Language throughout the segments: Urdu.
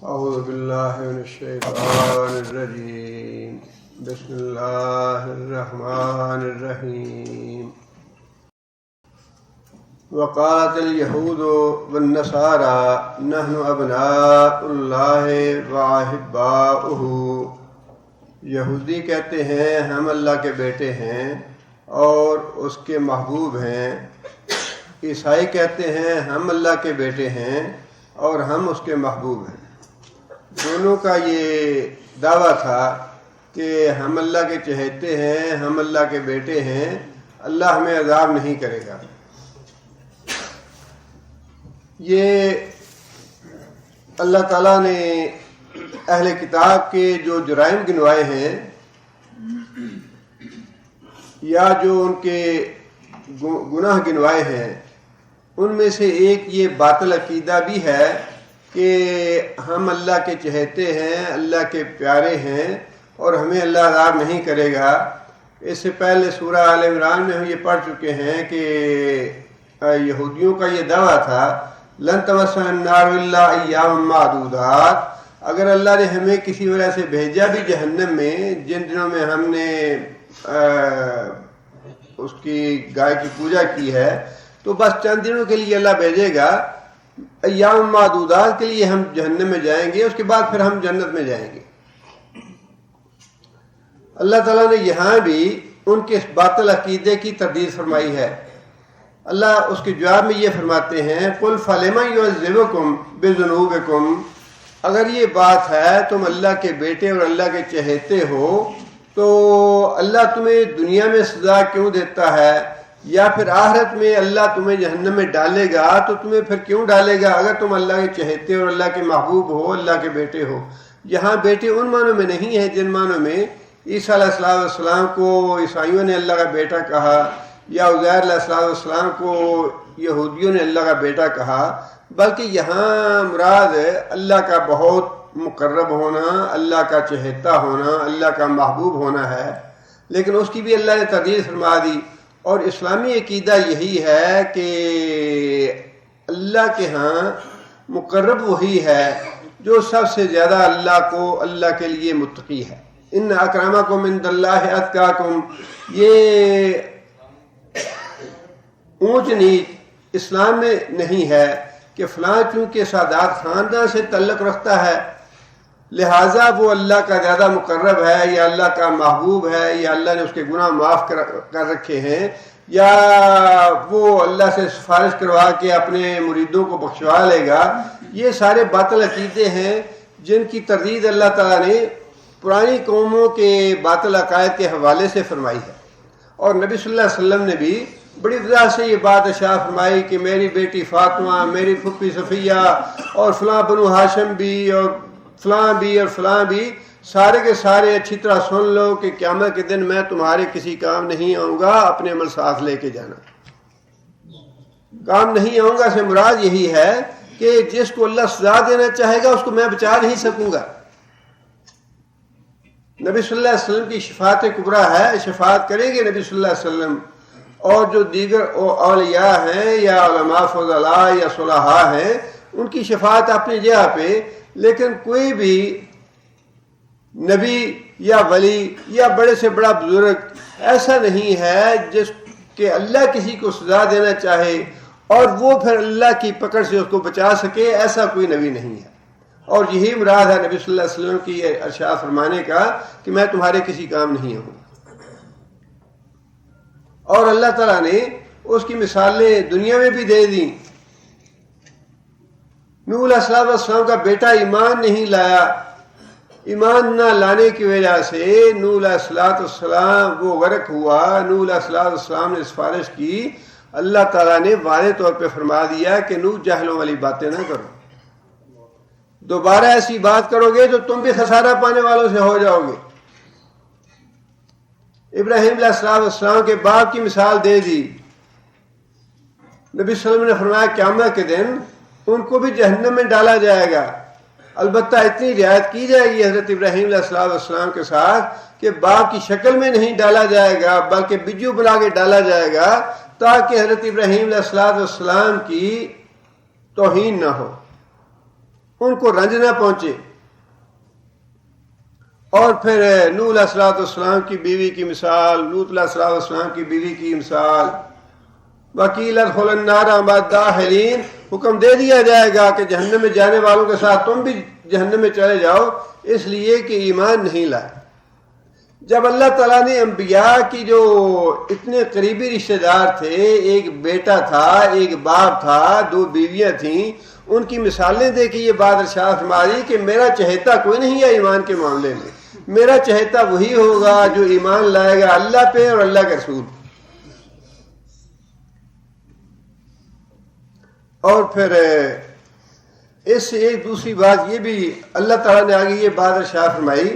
اعوذ باللہ من الشیطان الرجیم بسم اللہ الرحمن الرحیم وقالت اليہود والنصارى نحن ابناء اللہ واحباؤہ، یہودی کہتے ہیں ہم اللہ کے بیٹے ہیں اور اس کے محبوب ہیں، عیسائی کہتے ہیں ہم اللہ کے بیٹے ہیں اور ہم اس کے محبوب ہیں۔ دونوں کا یہ دعویٰ تھا کہ ہم اللہ کے چہیتے ہیں، ہم اللہ کے بیٹے ہیں، اللہ ہمیں عذاب نہیں کرے گا۔ یہ اللہ تعالیٰ نے اہل کتاب کے جو جرائم گنوائے ہیں یا جو ان کے گناہ گنوائے ہیں، ان میں سے ایک یہ باطل عقیدہ بھی ہے کہ ہم اللہ کے چہیتے ہیں، اللہ کے پیارے ہیں اور ہمیں اللہ عذاب نہیں کرے گا۔ اس سے پہلے سورہ آل عمران میں ہم یہ پڑھ چکے ہیں کہ یہودیوں کا یہ دعویٰ تھا لن تمسنا النار الا ایاما معدودات، اگر اللہ نے ہمیں کسی وجہ سے بھیجا بھی جہنم میں، جن دنوں میں ہم نے اس کی گائے کی پوجا کی ہے، تو بس چند دنوں کے لیے اللہ بھیجے گا، ایام معدودات کے لیے ہم جہنم میں جائیں گے، اس کے بعد پھر ہم جنت میں جائیں گے۔ اللہ تعالیٰ نے یہاں بھی ان کے اس باطل عقیدے کی تردید فرمائی ہے۔ اللہ اس کے جواب میں یہ فرماتے ہیں قُلْ فَلِمَ يُعَذِّبُكُمْ بِذُنُوبِكُمْ، اگر یہ بات ہے تم اللہ کے بیٹے اور اللہ کے چہیتے ہو تو اللہ تمہیں دنیا میں سزا کیوں دیتا ہے، یا پھر آخرت میں اللہ تمہیں جہنم میں ڈالے گا تو تمہیں پھر کیوں ڈالے گا اگر تم اللہ کے چہیتے اور اللہ کے محبوب ہو، اللہ کے بیٹے ہو۔ یہاں بیٹے ان معنوں میں نہیں ہیں جن معنوں میں عیسیٰ علیہ السلام کو عیسائیوں نے اللہ کا بیٹا کہا یا عزیر علیہ السلام کو یہودیوں نے اللہ کا بیٹا کہا، بلکہ یہاں مراد اللہ کا بہت مقرب ہونا، اللہ کا چہیتا ہونا، اللہ کا محبوب ہونا ہے۔ لیکن اس کی بھی اللہ نے تردید فرما دی، اور اسلامی عقیدہ یہی ہے کہ اللہ کے ہاں مقرب وہی ہے جو سب سے زیادہ اللہ کے لیے متقی ہے۔ ان اکرمکم عند اللہ اتقاکم، یہ اونچ نیچ اسلام میں نہیں ہے کہ فلاں چونکہ سادات خاندان سے تعلق رکھتا ہے لہٰذا وہ اللہ کا زیادہ مقرب ہے یا اللہ کا محبوب ہے یا اللہ نے اس کے گناہ معاف کر رکھے ہیں یا وہ اللہ سے سفارش کروا کے اپنے مریدوں کو بخشوا لے گا۔ یہ سارے باطل عقیدے ہیں جن کی تردید اللہ تعالیٰ نے پرانی قوموں کے باطل عقائد کے حوالے سے فرمائی ہے، اور نبی صلی اللہ علیہ وسلم نے بھی بڑی وضاحت سے یہ بات ارشاد فرمائی کہ میری بیٹی فاطمہ، میری پھپھی صفیہ اور فلاں بنو ہاشم بھی اور فلاں بھی اور فلاں بھی، سارے کے سارے اچھی طرح سن لو کہ قیامت کے دن میں تمہارے کسی کام نہیں آؤں گا، اپنے عمل ساتھ لے کے جانا۔ کام نہیں آؤں گا سے مراد یہی ہے کہ جس کو اللہ سزا دینا چاہے گا اس کو میں بچا نہیں سکوں گا۔ نبی صلی اللہ علیہ وسلم کی شفاعت کبریٰ ہے، شفاعت کریں گے نبی صلی اللہ علیہ وسلم، اور جو دیگر اولیاء ہیں یا علماء فضلاء یا صلحاء ہیں ان کی شفاعت اپنی جگہ پہ، لیکن کوئی بھی نبی یا ولی یا بڑے سے بڑا بزرگ ایسا نہیں ہے جس کہ اللہ کسی کو سزا دینا چاہے اور وہ پھر اللہ کی پکڑ سے اس کو بچا سکے، ایسا کوئی نبی نہیں ہے۔ اور یہی مراد ہے نبی صلی اللہ علیہ وسلم کی ارشاد فرمانے کا کہ میں تمہارے کسی کام نہیں ہوں۔ اور اللہ تعالیٰ نے اس کی مثالیں دنیا میں بھی دے دیں۔ نوح علیہ السلام کا بیٹا ایمان نہیں لایا، ایمان نہ لانے کی وجہ سے نوح علیہ السلام وہ غرق ہوا۔ نوح علیہ السلام نے سفارش کی، اللہ تعالیٰ نے واضح طور پہ فرما دیا کہ نوح جہلوں والی باتیں نہ کرو، دوبارہ ایسی بات کرو گے تو تم بھی خسارہ پانے والوں سے ہو جاؤ گے۔ ابراہیم علیہ السلام کے باپ کی مثال دے دی، نبی صلی اللہ علیہ وسلم نے فرمایا قیامت کے دن ان کو بھی جہنم میں ڈالا جائے گا، البتہ اتنی رعایت کی جائے گی حضرت ابراہیم علیہ السلام کے ساتھ کہ باپ کی شکل میں نہیں ڈالا جائے گا بلکہ بجو بنا کے ڈالا جائے گا تاکہ حضرت ابراہیم علیہ السلام کی توہین نہ ہو۔ ان کو رنج نہ پہنچے. اور پھر نوح علیہ السلام کی بیوی کی مثال، لوط علیہ السلام کی بیوی کی مثال، وکیل ادخلوا النار مع الداخلین، حکم دے دیا جائے گا کہ جہنم میں جانے والوں کے ساتھ تم بھی جہنم میں چلے جاؤ، اس لیے کہ ایمان نہیں لائے. جب اللہ تعالیٰ نے انبیاء کی جو اتنے قریبی رشتہ دار تھے، ایک بیٹا تھا، ایک باپ تھا، 2 بیویاں تھیں، ان کی مثالیں دے کے یہ بات ارشاد فرمائی کہ میرا چہیتا کوئی نہیں ہے ایمان کے معاملے میں، میرا چہیتا وہی ہوگا جو ایمان لائے گا اللہ پہ اور اللہ کے رسول. اور پھر اس سے ایک دوسری بات یہ بھی اللہ تعالیٰ نے آگے یہ بات ارشاد فرمائی،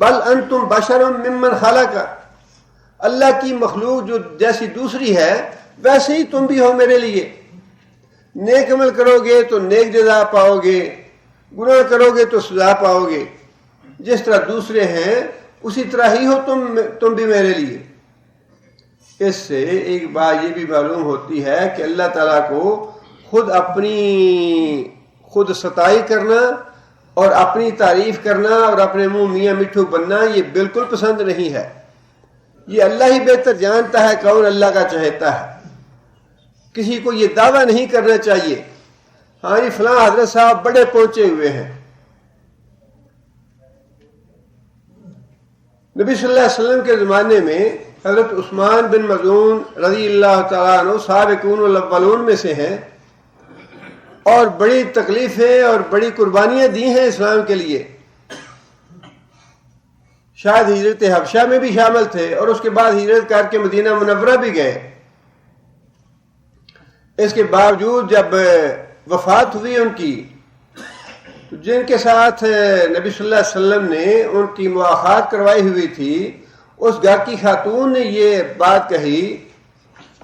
بل انتم بشر ممن خلق، اللہ کی مخلوق جو جیسی دوسری ہے ویسے ہی تم بھی ہو میرے لیے. نیک عمل کرو گے تو نیک جزا پاؤ گے، گناہ کرو گے تو سزا پاؤ گے. جس طرح دوسرے ہیں اسی طرح ہی ہو تم بھی میرے لیے. اس سے ایک بات یہ بھی معلوم ہوتی ہے کہ اللہ تعالیٰ کو خود ستائی کرنا اور اپنی تعریف کرنا اور اپنے منہ میاں مٹھو بننا یہ بالکل پسند نہیں ہے. یہ اللہ ہی بہتر جانتا ہے کون اللہ کا چہیتا ہے. کسی کو یہ دعویٰ نہیں کرنا چاہیے ہاں جی فلاں حضرت صاحب بڑے پہنچے ہوئے ہیں. نبی صلی اللہ علیہ وسلم کے زمانے میں حضرت عثمان بن مظعون رضی اللہ تعالیٰ عنہ سابقون الاولون میں سے ہیں، اور بڑی تکلیفیں اور بڑی قربانیاں دی ہیں اسلام کے لیے. شاید ہجرت حبشہ میں بھی شامل تھے اور اس کے بعد ہجرت کر کے مدینہ منورہ بھی گئے. اس کے باوجود جب وفات ہوئی ان کی، جن کے ساتھ نبی صلی اللہ علیہ وسلم نے ان کی مواخات کروائی ہوئی تھی، اس گھر کی خاتون نے یہ بات کہی،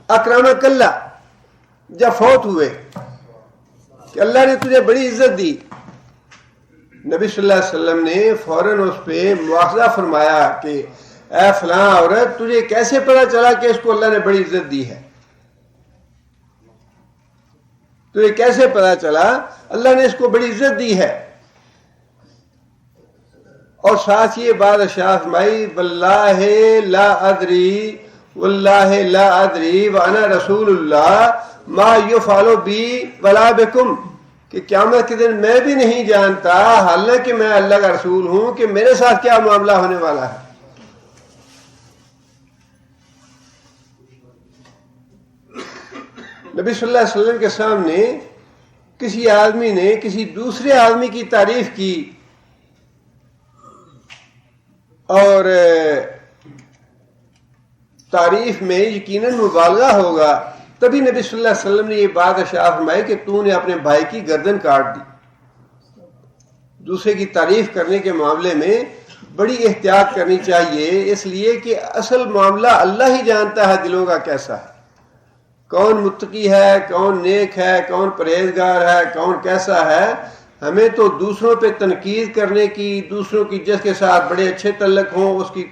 اکرمک اللہ، جب فوت ہوئے کہ اللہ نے تجھے بڑی عزت دی. نبی صلی اللہ علیہ وسلم نے فوراً اس پہ مواخذہ فرمایا کہ اے فلاں عورت، تجھے کیسے پتا چلا کہ اس کو اللہ نے بڑی عزت دی ہے؟ تجھے کیسے پتا چلا اللہ نے اس کو بڑی عزت دی ہے؟ اور ساتھ یہ بات ارشاد فرمائی، واللہ لا ادری واللہ لا ادری وانا رسول اللہ ما یفعل بی ولا بکم، کہ قیامت کے دن میں بھی نہیں جانتا حالانکہ میں اللہ کا رسول ہوں کہ میرے ساتھ کیا معاملہ ہونے والا ہے. نبی صلی اللہ علیہ وسلم کے سامنے کسی آدمی نے کسی دوسرے آدمی کی تعریف کی اور تعریف میں یقیناً مبالغہ ہوگا، تبھی نبی صلی اللہ علیہ وسلم نے یہ بات ارشاد فرمائی کہ تو نے اپنے بھائی کی گردن کاٹ دی. دوسرے کی تعریف کرنے کے معاملے میں بڑی احتیاط کرنی چاہیے، اس لیے کہ اصل معاملہ اللہ ہی جانتا ہے دلوں کا کیسا ہے، کون متقی ہے، کون نیک ہے، کون پرہیزگار ہے، کون کیسا ہے. ہمیں تو دوسروں پہ تنقید کرنے کی، دوسروں کی جس کے ساتھ بڑے اچھے تعلق ہوں اس کی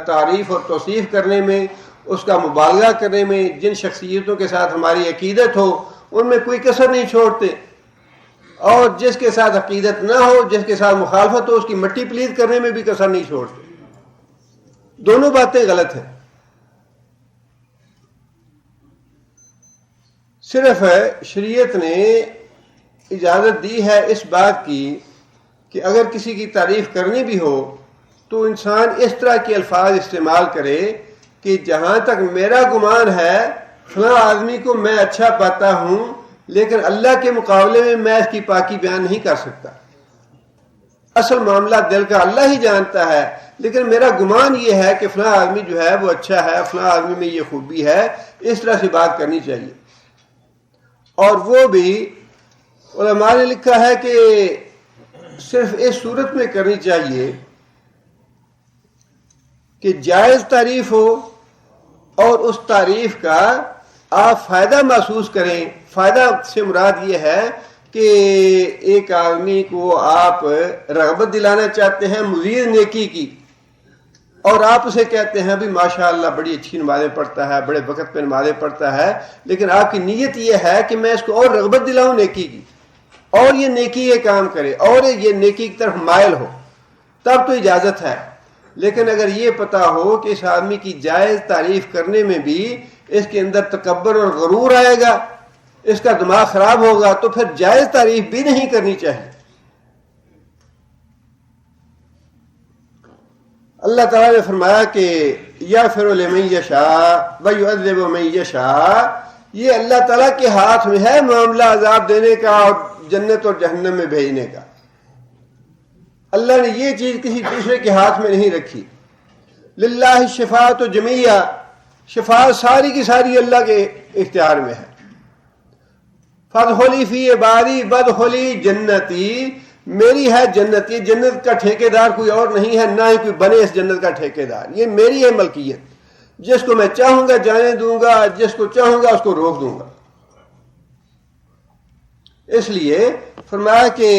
تعریف اور توصیف کرنے میں، اس کا مبالغہ کرنے میں، جن شخصیتوں کے ساتھ ہماری عقیدت ہو ان میں کوئی کسر نہیں چھوڑتے، اور جس کے ساتھ عقیدت نہ ہو، جس کے ساتھ مخالفت ہو، اس کی مٹی پلید کرنے میں بھی کسر نہیں چھوڑتے. دونوں باتیں غلط ہیں. صرف شریعت نے اجازت دی ہے اس بات کی کہ اگر کسی کی تعریف کرنی بھی ہو تو انسان اس طرح کے الفاظ استعمال کرے کہ جہاں تک میرا گمان ہے فلاں آدمی کو میں اچھا پاتا ہوں، لیکن اللہ کے مقابلے میں اس کی پاکی بیان نہیں کر سکتا. اصل معاملہ دل کا اللہ ہی جانتا ہے، لیکن میرا گمان یہ ہے کہ فلاں آدمی جو ہے وہ اچھا ہے، فلاں آدمی میں یہ خوبی ہے. اس طرح سے بات کرنی چاہیے. اور وہ بھی علماء نے لکھا ہے کہ صرف اس صورت میں کرنی چاہیے کہ جائز تعریف ہو اور اس تعریف کا آپ فائدہ محسوس کریں. فائدہ سے مراد یہ ہے کہ ایک آدمی کو آپ رغبت دلانا چاہتے ہیں مزید نیکی کی، اور آپ اسے کہتے ہیں بھی ماشاءاللہ بڑی اچھی نمازیں پڑھتا ہے، بڑے وقت پہ نمازیں پڑھتا ہے، لیکن آپ کی نیت یہ ہے کہ میں اس کو اور رغبت دلاؤں نیکی کی. اور یہ نیکی یہ کام کرے اور یہ نیکی کی طرف مائل ہو تب تو اجازت ہے. لیکن اگر یہ پتا ہو کہ اس آدمی کی جائز تعریف کرنے میں بھی اس کے اندر تکبر اور غرور آئے گا، اس کا دماغ خراب ہوگا، تو پھر جائز تعریف بھی نہیں کرنی چاہیے. اللہ تعالیٰ نے فرمایا کہ یغفر لمن یشاء ویعذب من یشاء، یہ اللہ تعالیٰ کے ہاتھ میں ہے معاملہ عذاب دینے کا اور جنت اور جہنم میں بھیجنے کا. اللہ نے یہ چیز کسی دوسرے کے ہاتھ میں نہیں رکھی. للہ الشفاعۃ جمیعہ، شفاعت ساری کی ساری اللہ کے اختیار میں ہے. فادخلی فی عبادی وادخلی جنتی، میری ہے جنت، یہ جنت کا ٹھیکیدار کوئی اور نہیں ہے، نہ ہی کوئی بنے اس جنت کا ٹھیکیدار. یہ میری ہے ملکیت، جس کو میں چاہوں گا جانے دوں گا، جس کو چاہوں گا اس کو روک دوں گا. اس لیے فرمایا کہ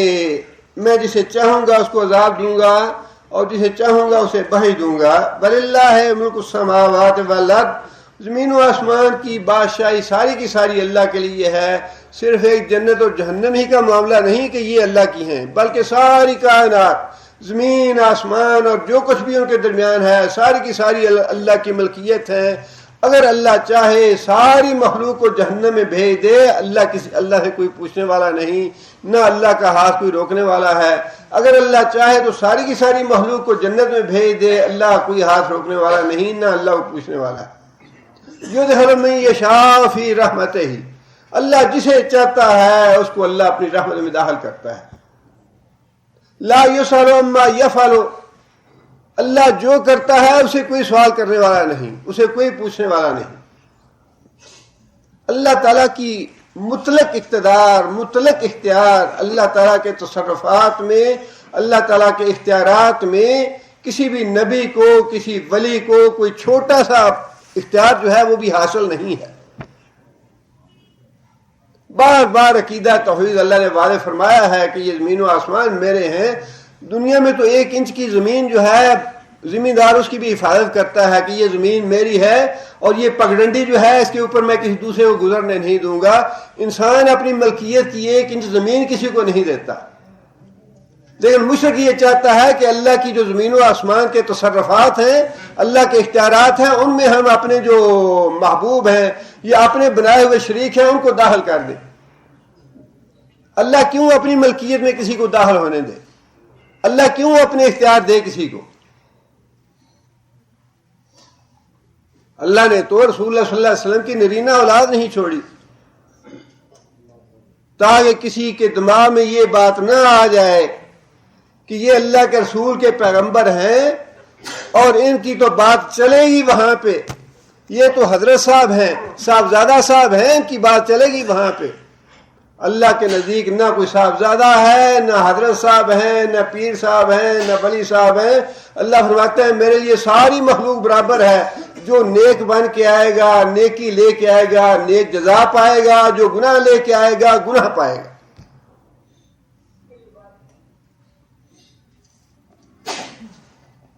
میں جسے چاہوں گا اس کو عذاب دوں گا اور جسے چاہوں گا اسے بخش دوں گا. وللہ ملک السماوات والارض، زمین و آسمان کی بادشاہی ساری کی ساری اللہ کے لیے ہے. صرف ایک جنت اور جہنم ہی کا معاملہ نہیں کہ یہ اللہ کی ہیں، بلکہ ساری کائنات، زمین آسمان اور جو کچھ بھی ان کے درمیان ہے ساری کی ساری اللہ کی ملکیت ہے. اگر اللہ چاہے ساری مخلوق کو جہنم میں بھیج دے، اللہ سے کوئی پوچھنے والا نہیں، نہ اللہ کا ہاتھ کوئی روکنے والا ہے. اگر اللہ چاہے تو ساری کی ساری مخلوق کو جنت میں بھیج دے، اللہ کوئی ہاتھ روکنے والا نہیں، نہ اللہ کو پوچھنے والا ہے. یدخل من یشاء فی رحمتہ، اللہ جسے چاہتا ہے اس کو اللہ اپنی رحمت میں داخل کرتا ہے. لا یسأل عما یفعل، اللہ جو کرتا ہے اسے کوئی سوال کرنے والا نہیں، اسے کوئی پوچھنے والا نہیں. اللہ تعالیٰ کی مطلق اقتدار، مطلق اختیار، اللہ تعالیٰ کے تصرفات میں، اللہ تعالیٰ کے اختیارات میں کسی بھی نبی کو، کسی ولی کو کوئی چھوٹا سا اختیار جو ہے وہ بھی حاصل نہیں ہے. بار بار عقیدہ توحید اللہ نے واضح فرمایا ہے کہ یہ زمین و آسمان میرے ہیں. دنیا میں تو 1 انچ کی زمین جو ہے زمیندار اس کی بھی حفاظت کرتا ہے کہ یہ زمین میری ہے اور یہ پگڈنڈی جو ہے اس کے اوپر میں کسی دوسرے کو گزرنے نہیں دوں گا. انسان اپنی ملکیت کی 1 انچ زمین کسی کو نہیں دیتا. لیکن مشرک یہ چاہتا ہے کہ اللہ کی جو زمین و آسمان کے تصرفات ہیں، اللہ کے اختیارات ہیں، ان میں ہم اپنے جو محبوب ہیں یا اپنے بنائے ہوئے شریک ہیں ان کو داخل کر دیں. اللہ کیوں اپنی ملکیت میں کسی کو داخل ہونے دے؟ اللہ کیوں اپنے اختیار دے کسی کو؟ اللہ نے تو رسول اللہ صلی اللہ علیہ وسلم کی نرینہ اولاد نہیں چھوڑی تاکہ کسی کے دماغ میں یہ بات نہ آ جائے کہ یہ اللہ کے رسول کے پیغمبر ہیں اور ان کی تو بات چلے گی وہاں پہ، یہ تو حضرت صاحب ہیں، صاحبزادہ صاحب ہیں، ان کی بات چلے گی وہاں پہ. اللہ کے نزدیک نہ کوئی صاحبزادہ ہے، نہ حضرت صاحب ہیں، نہ پیر صاحب ہیں، نہ ولی صاحب ہیں. اللہ فرماتے ہیں میرے لیے ساری مخلوق برابر ہے. جو نیک بن کے آئے گا نیکی لے کے آئے گا نیک جزا پائے گا، جو گناہ لے کے آئے گا گناہ پائے گا.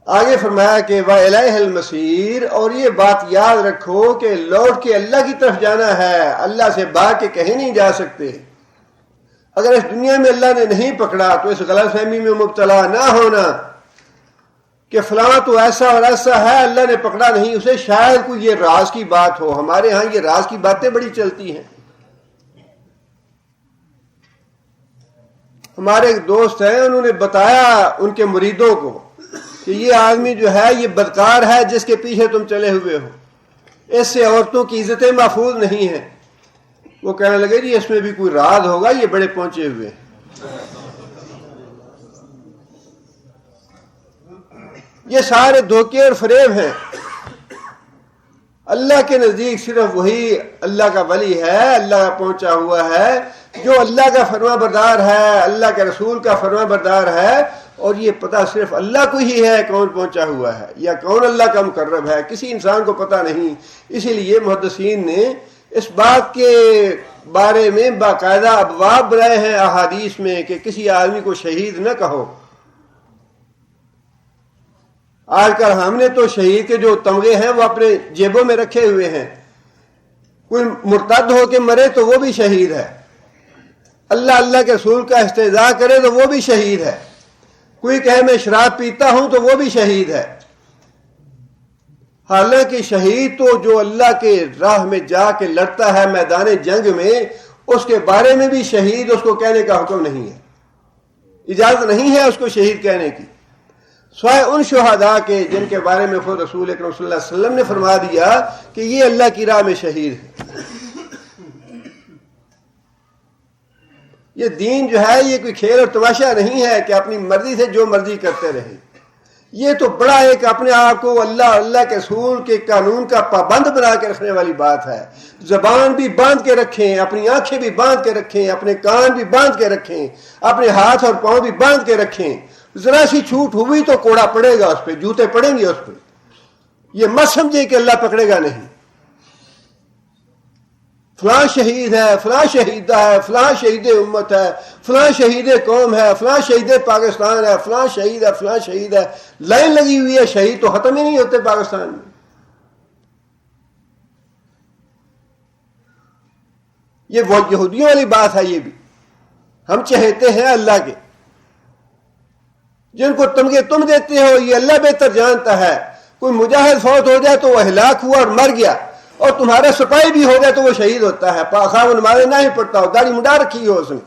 آگے فرمایا کہ وَإِلَيْهِ الْمَصِيرُ، اور یہ بات یاد رکھو کہ لوٹ کے اللہ کی طرف جانا ہے، اللہ سے بھاگ کے کہیں نہیں جا سکتے. اگر اس دنیا میں اللہ نے نہیں پکڑا تو اس غلط فہمی میں مبتلا نہ ہونا کہ فلاں تو ایسا اور ایسا ہے، اللہ نے پکڑا نہیں اسے، شاید کوئی یہ راز کی بات ہو. ہمارے ہاں یہ راز کی باتیں بڑی چلتی ہیں. ہمارے ایک دوست ہیں، انہوں نے بتایا ان کے مریدوں کو کہ یہ آدمی جو ہے یہ بدکار ہے جس کے پیچھے تم چلے ہوئے ہو، اس سے عورتوں کی عزتیں محفوظ نہیں ہیں. وہ کہنے لگے جی اس میں بھی کوئی راز ہوگا، یہ بڑے پہنچے ہوئے ہیں. یہ سارے دھوکے اور فریب ہیں. اللہ کے نزدیک صرف وہی اللہ کا ولی ہے، اللہ کا پہنچا ہوا ہے جو اللہ کا فرما بردار ہے، اللہ کے رسول کا فرما بردار ہے. اور یہ پتہ صرف اللہ کو ہی ہے کون پہنچا ہوا ہے یا کون اللہ کا مقرب ہے، کسی انسان کو پتہ نہیں. اسی لیے محدثین نے اس بات کے بارے میں باقاعدہ ابواب بنائے ہیں احادیث میں کہ کسی آدمی کو شہید نہ کہو. آج کل ہم نے تو شہید کے جو تمغے ہیں وہ اپنے جیبوں میں رکھے ہوئے ہیں. کوئی مرتد ہو کے مرے تو وہ بھی شہید ہے. اللہ کے رسول کا استہزاء کرے تو وہ بھی شہید ہے، کوئی کہے میں شراب پیتا ہوں تو وہ بھی شہید ہے۔ حالانکہ شہید تو جو اللہ کے راہ میں جا کے لڑتا ہے میدان جنگ میں، اس کے بارے میں بھی شہید اس کو کہنے کا حکم نہیں ہے، اجازت نہیں ہے اس کو شہید کہنے کی، سوائے ان شہداء کے جن کے بارے میں خود رسول اکرم صلی اللہ علیہ وسلم نے فرما دیا کہ یہ اللہ کی راہ میں شہید ہے۔ یہ دین جو ہے یہ کوئی کھیل اور تماشا نہیں ہے کہ اپنی مرضی سے جو مرضی کرتے رہیں، یہ تو بڑا ایک اپنے آپ کو اللہ کے رسول کے قانون کا پابند بنا کے رکھنے والی بات ہے۔ زبان بھی باندھ کے رکھیں، اپنی آنکھیں بھی باندھ کے رکھیں، اپنے کان بھی باندھ کے رکھیں، اپنے ہاتھ اور پاؤں بھی باندھ کے رکھیں، ذرا سی چھوٹ ہوئی تو کوڑا پڑے گا اس پہ، جوتے پڑیں گے اس پہ، یہ مت سمجھے کہ اللہ پکڑے گا نہیں۔ فلاں شہید ہے، فلاں شہیدہ ہے، فلاں شہید امت ہے، فلاں شہید قوم ہے، فلاں شہید پاکستان ہے، فلاں شہید ہے، فلاں شہید ہے، لائن لگی ہوئی ہے، شہید تو ختم ہی نہیں ہوتے پاکستان میں۔ یہ وہ یہودیوں والی بات ہے، یہ بھی ہم چہتے ہیں اللہ کے، جن کو تمغے تم دیتے ہو یہ اللہ بہتر جانتا ہے۔ کوئی مجاہد فوت ہو جائے تو وہ ہلاک ہوا اور مر گیا، اور تمہارا سپاہی بھی ہو گیا تو وہ شہید ہوتا ہے، خواہ وہ نمازیں نہ ہی پڑھتا ہو، داڑھی مڈا رکھی ہو اس نے۔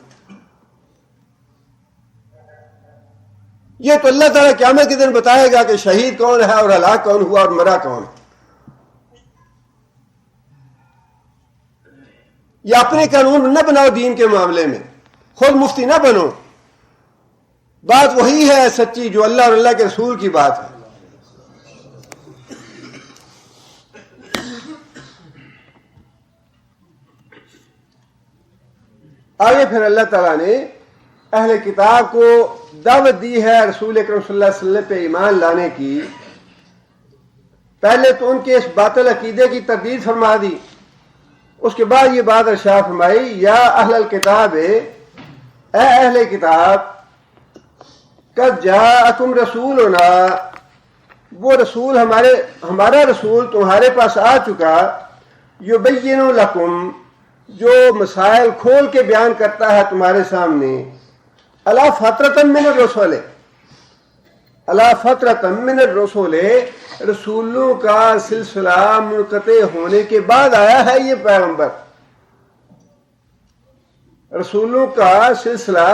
یہ تو اللہ تعالیٰ قیامت کے دن بتائے گا کہ شہید کون ہے اور ہلاک کون ہوا اور مرا کون ہے۔ یہ اپنے قانون نہ بناؤ دین کے معاملے میں، خود مفتی نہ بنو، بات وہی ہے سچی جو اللہ اور اللہ کے رسول کی بات ہے۔ آگے پھر اللہ تعالیٰ نے اہل کتاب کو دعوت دی ہے رسول اکرم صلی اللہ علیہ وسلم پہ ایمان لانے کی۔ پہلے تو ان کے اس باطل عقیدے کی تردید فرما دی، اس کے بعد یہ بات ارشاد فرمائی، یا اہل الکتاب، اے اہل کتاب، قد جاءکم رسولنا، وہ رسول ہمارا رسول تمہارے پاس آ چکا، یبین لکم، جو مسائل کھول کے بیان کرتا ہے تمہارے سامنے، علی فترۃ من الرسل، علی فترۃ من الرسل، رسولوں کا سلسلہ منقطع ہونے کے بعد آیا ہے یہ پیغمبر، رسولوں کا سلسلہ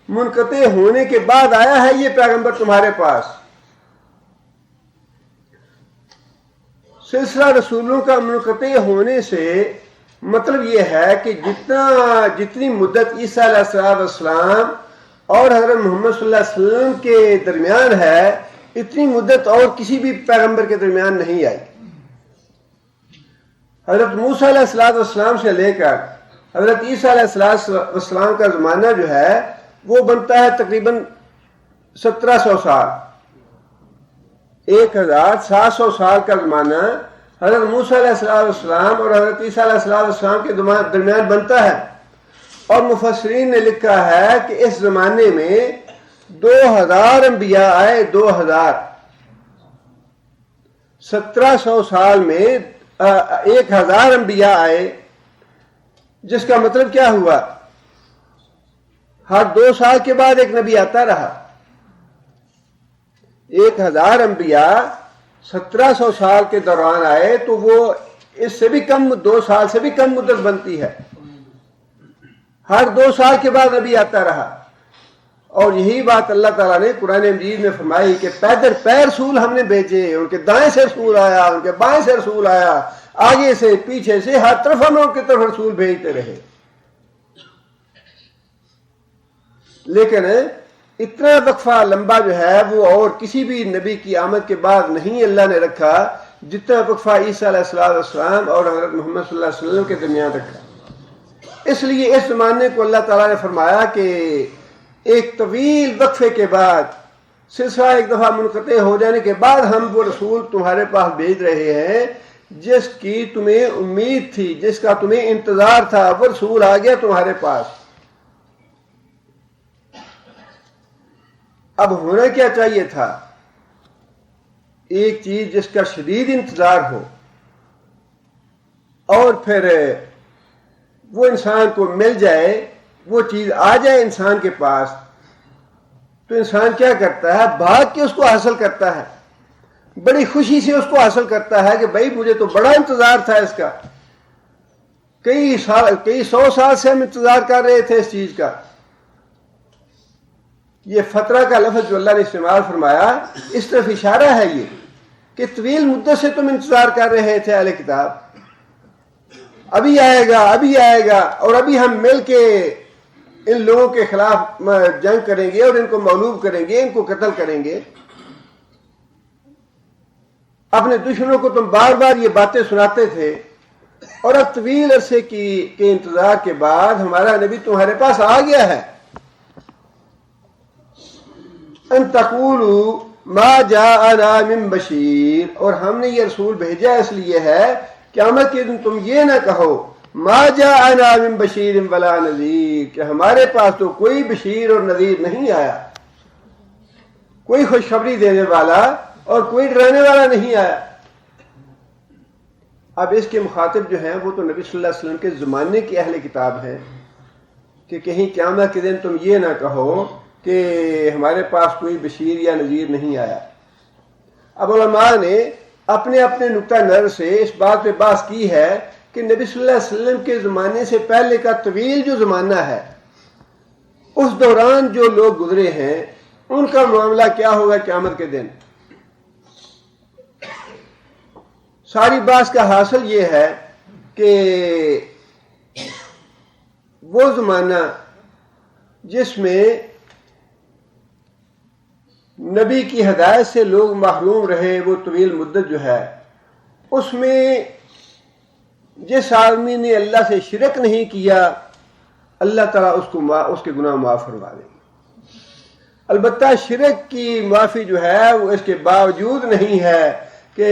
منقطع ہونے کے بعد آیا ہے یہ پیغمبر تمہارے پاس۔ سلسلہ رسولوں کا منقطع ہونے سے مطلب یہ ہے کہ جتنی مدت عیسیٰ علیہ السلام اور حضرت محمد صلی اللہ علیہ وسلم کے درمیان ہے، اتنی مدت اور کسی بھی پیغمبر کے درمیان نہیں آئی۔ حضرت موسیٰ علیہ السلام سے لے کر حضرت عیسیٰ علیہ السلام کا زمانہ جو ہے وہ بنتا ہے تقریباً 1700 سال، 1700 سال کا زمانہ حضرت موسیٰ علیہ السلام اور حضرت عیسیٰ علیہ السلام کے درمیان بنتا ہے، اور مفسرین نے لکھا ہے کہ اس زمانے میں 2000 انبیاء آئے، 2000، 1700 سال میں 1000 انبیاء آئے، جس کا مطلب کیا ہوا، ہر 2 سال کے بعد ایک نبی آتا رہا۔ 1000 انبیاء 1700 سال کے دوران آئے تو وہ اس سے بھی کم، 2 سال سے بھی کم مدت بنتی ہے، ہر 2 سال کے بعد نبی آتا رہا۔ اور یہی بات اللہ تعالیٰ نے قرآن مجید میں فرمائی کہ پیدر پیر رسول ہم نے بھیجے، ان کے دائیں سے رسول آیا، ان کے بائیں سے رسول آیا، آگے سے پیچھے سے ہر طرف ہم ان کی طرف رسول بھیجتے رہے۔ لیکن اتنا وقفہ لمبا جو ہے وہ اور کسی بھی نبی کی آمد کے بعد نہیں اللہ نے رکھا جتنا وقفہ عیسیٰ علیہ السلام اور حضرت محمد صلی اللہ علیہ وسلم کے درمیان رکھا۔ اس لیے اس زمانے کو اللہ تعالیٰ نے فرمایا کہ ایک طویل وقفے کے بعد، سلسلہ ایک دفعہ منقطع ہو جانے کے بعد ہم وہ رسول تمہارے پاس بھیج رہے ہیں جس کی تمہیں امید تھی، جس کا تمہیں انتظار تھا، وہ رسول آ گیا تمہارے پاس۔ اب ہونا کیا چاہیے تھا، ایک چیز جس کا شدید انتظار ہو اور پھر وہ انسان کو مل جائے، وہ چیز آ جائے انسان کے پاس تو انسان کیا کرتا ہے؟ بھاگ کے اس کو حاصل کرتا ہے، بڑی خوشی سے اس کو حاصل کرتا ہے کہ بھائی مجھے تو بڑا انتظار تھا اس کا، کئی سو سال سے ہم انتظار کر رہے تھے اس چیز کا۔ یہ فترہ کا لفظ جو اللہ نے استعمال فرمایا اس طرف اشارہ ہے یہ کہ طویل مدت سے تم انتظار کر رہے تھے اہل کتاب، ابھی آئے گا ابھی آئے گا، اور ابھی ہم مل کے ان لوگوں کے خلاف جنگ کریں گے اور ان کو مغلوب کریں گے، ان کو قتل کریں گے۔ اپنے دشمنوں کو تم بار بار یہ باتیں سناتے تھے، اور اب طویل عرصے کے انتظار کے بعد ہمارا نبی تمہارے پاس آ گیا ہے۔ ان تقولوا ما جاءنا من بشیر، اور ہم نے یہ رسول بھیجا اس لیے ہے قیامت کے دن تم یہ نہ کہو ما جاءنا من بشیر ولا نذیر، کہ ہمارے پاس تو کوئی بشیر اور نذیر نہیں آیا، کوئی خوشخبری دینے والا اور کوئی ڈرانے والا نہیں آیا۔ اب اس کے مخاطب جو ہیں وہ تو نبی صلی اللہ علیہ وسلم کے زمانے کی اہل کتاب ہیں کہ کہیں قیامت کے دن تم یہ نہ کہو کہ ہمارے پاس کوئی بشیر یا نذیر نہیں آیا۔ اب علماء نے اپنے اپنے نقطہ نظر سے اس بات پہ بحث کی ہے کہ نبی صلی اللہ علیہ وسلم کے زمانے سے پہلے کا طویل جو زمانہ ہے اس دوران جو لوگ گزرے ہیں ان کا معاملہ کیا ہوگا قیامت کے دن۔ ساری بات کا حاصل یہ ہے کہ وہ زمانہ جس میں نبی کی ہدایت سے لوگ محروم رہے، وہ طویل مدت جو ہے، اس میں جس آدمی نے اللہ سے شرک نہیں کیا اللہ تعالیٰ اس کے گناہ معاف فرما دیں گے۔ البتہ شرک کی معافی جو ہے وہ اس کے باوجود نہیں ہے کہ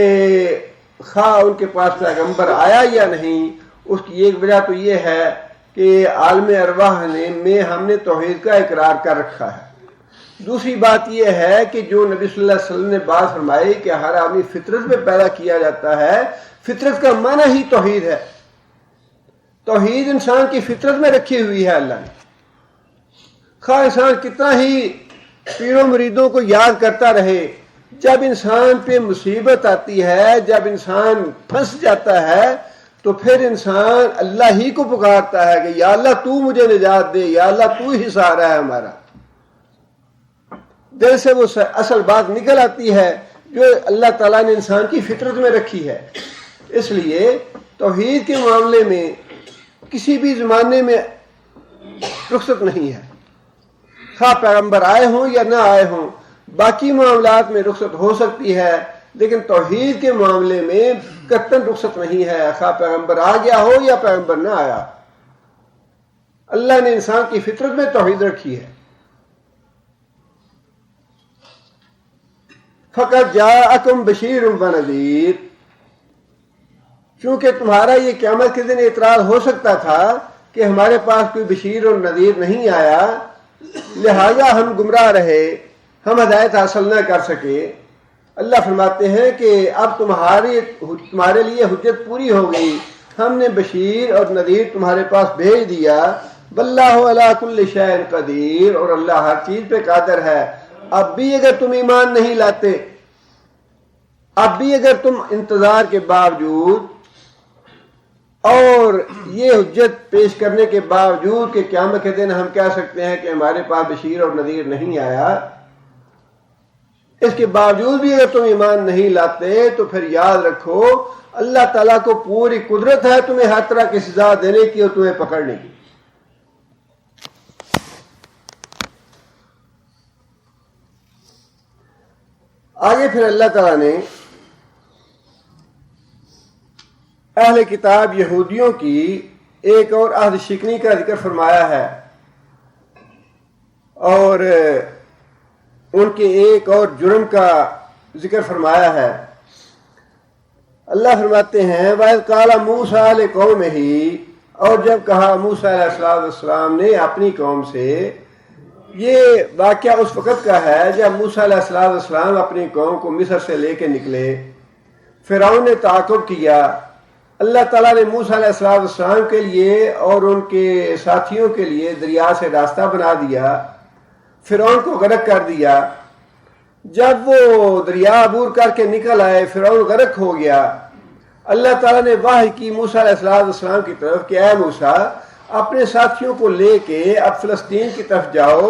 خواہ ان کے پاس پیغمبر آیا یا نہیں۔ اس کی ایک وجہ تو یہ ہے کہ عالم ارواح میں ہم نے توحید کا اقرار کر رکھا ہے۔ دوسری بات یہ ہے کہ جو نبی صلی اللہ علیہ وسلم نے بات فرمائی کہ ہر آدمی فطرت میں پیدا کیا جاتا ہے، فطرت کا معنی ہی توحید ہے۔ توحید انسان کی فطرت میں رکھی ہوئی ہے اللہ نے، خواہ انسان کتنا ہی پیروں مریدوں کو یاد کرتا رہے، جب انسان پہ مصیبت آتی ہے، جب انسان پھنس جاتا ہے تو پھر انسان اللہ ہی کو پکارتا ہے کہ یا اللہ تو مجھے نجات دے، یا اللہ تو ہی سہارا ہے ہمارا۔ دل سے وہ اصل بات نکل آتی ہے جو اللہ تعالیٰ نے انسان کی فطرت میں رکھی ہے۔ اس لیے توحید کے معاملے میں کسی بھی زمانے میں رخصت نہیں ہے، خواہ پیغمبر آئے ہوں یا نہ آئے ہوں۔ باقی معاملات میں رخصت ہو سکتی ہے لیکن توحید کے معاملے میں قطعاً رخصت نہیں ہے، خواہ پیغمبر آ گیا ہو یا پیغمبر نہ آیا۔ اللہ نے انسان کی فطرت میں توحید رکھی ہے۔ فقط جاءکم بشیر و نذیر، چونکہ تمہارا یہ قیامت کے دن اعتراض ہو سکتا تھا کہ ہمارے پاس کوئی بشیر اور نذیر نہیں آیا، لہذا ہم گمراہ رہے، ہم ہدایت حاصل نہ کر سکے۔ اللہ فرماتے ہیں کہ اب تمہارے لیے حجت پوری ہو گئی، ہم نے بشیر اور نذیر تمہارے پاس بھیج دیا۔ واللہ علی کل شیء قدیر، اور اللہ ہر چیز پہ قادر ہے۔ اب بھی اگر تم ایمان نہیں لاتے، اب بھی اگر تم انتظار کے باوجود اور یہ حجت پیش کرنے کے باوجود کہ قیامت کے دن ہم کہہ سکتے ہیں کہ ہمارے پاس بشیر اور نذیر نہیں آیا، اس کے باوجود بھی اگر تم ایمان نہیں لاتے تو پھر یاد رکھو اللہ تعالیٰ کو پوری قدرت ہے تمہیں ہر طرح کی سزا دینے کی اور تمہیں پکڑنے کی۔ آگے پھر اللہ تعالیٰ نے اہل کتاب یہودیوں کی ایک اور عہد شکنی کا ذکر فرمایا ہے، اور ان کے ایک اور جرم کا ذکر فرمایا ہے۔ اللہ فرماتے ہیں وَإِذْ قَالَ مُوسَىٰ لِقَوْمِهِ، اور جب کہا موسیٰ علیہ السلام نے اپنی قوم سے، یہ واقعہ اس وقت کا ہے جب موسیٰ علیہ السلام اپنی قوم کو مصر سے لے کے نکلے، فرعون نے تعاقب کیا اللہ تعالیٰ نے موسیٰ علیہ السلام کے لیے اور ان کے ساتھیوں کے لیے دریا سے راستہ بنا دیا، فرعون کو غرق کر دیا۔ جب وہ دریا عبور کر کے نکل آئے، فرعون غرق ہو گیا۔ اللہ تعالیٰ نے وحی کی موسیٰ علیہ السلام کی طرف کہ اے موسیٰ، اپنے ساتھیوں کو لے کے اب فلسطین کی طرف جاؤ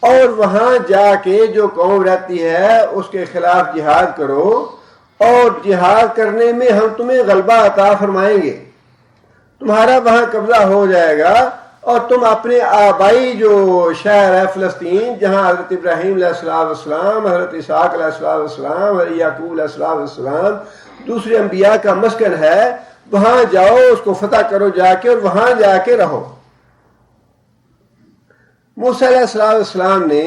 اور وہاں جا کے جو قوم رہتی ہے اس کے خلاف جہاد کرو، اور جہاد کرنے میں ہم تمہیں غلبہ عطا فرمائیں گے، تمہارا وہاں قبضہ ہو جائے گا، اور تم اپنے آبائی جو شہر ہے فلسطین، جہاں حضرت ابراہیم علیہ السلام، حضرت اسحاق علیہ السلام، حضرت یعقوب علیہ السلام، دوسرے انبیاء کا مسکن ہے، وہاں جاؤ، اس کو فتح کرو جا کے، اور وہاں جا کے رہو۔ موسیٰ علیہ السلام نے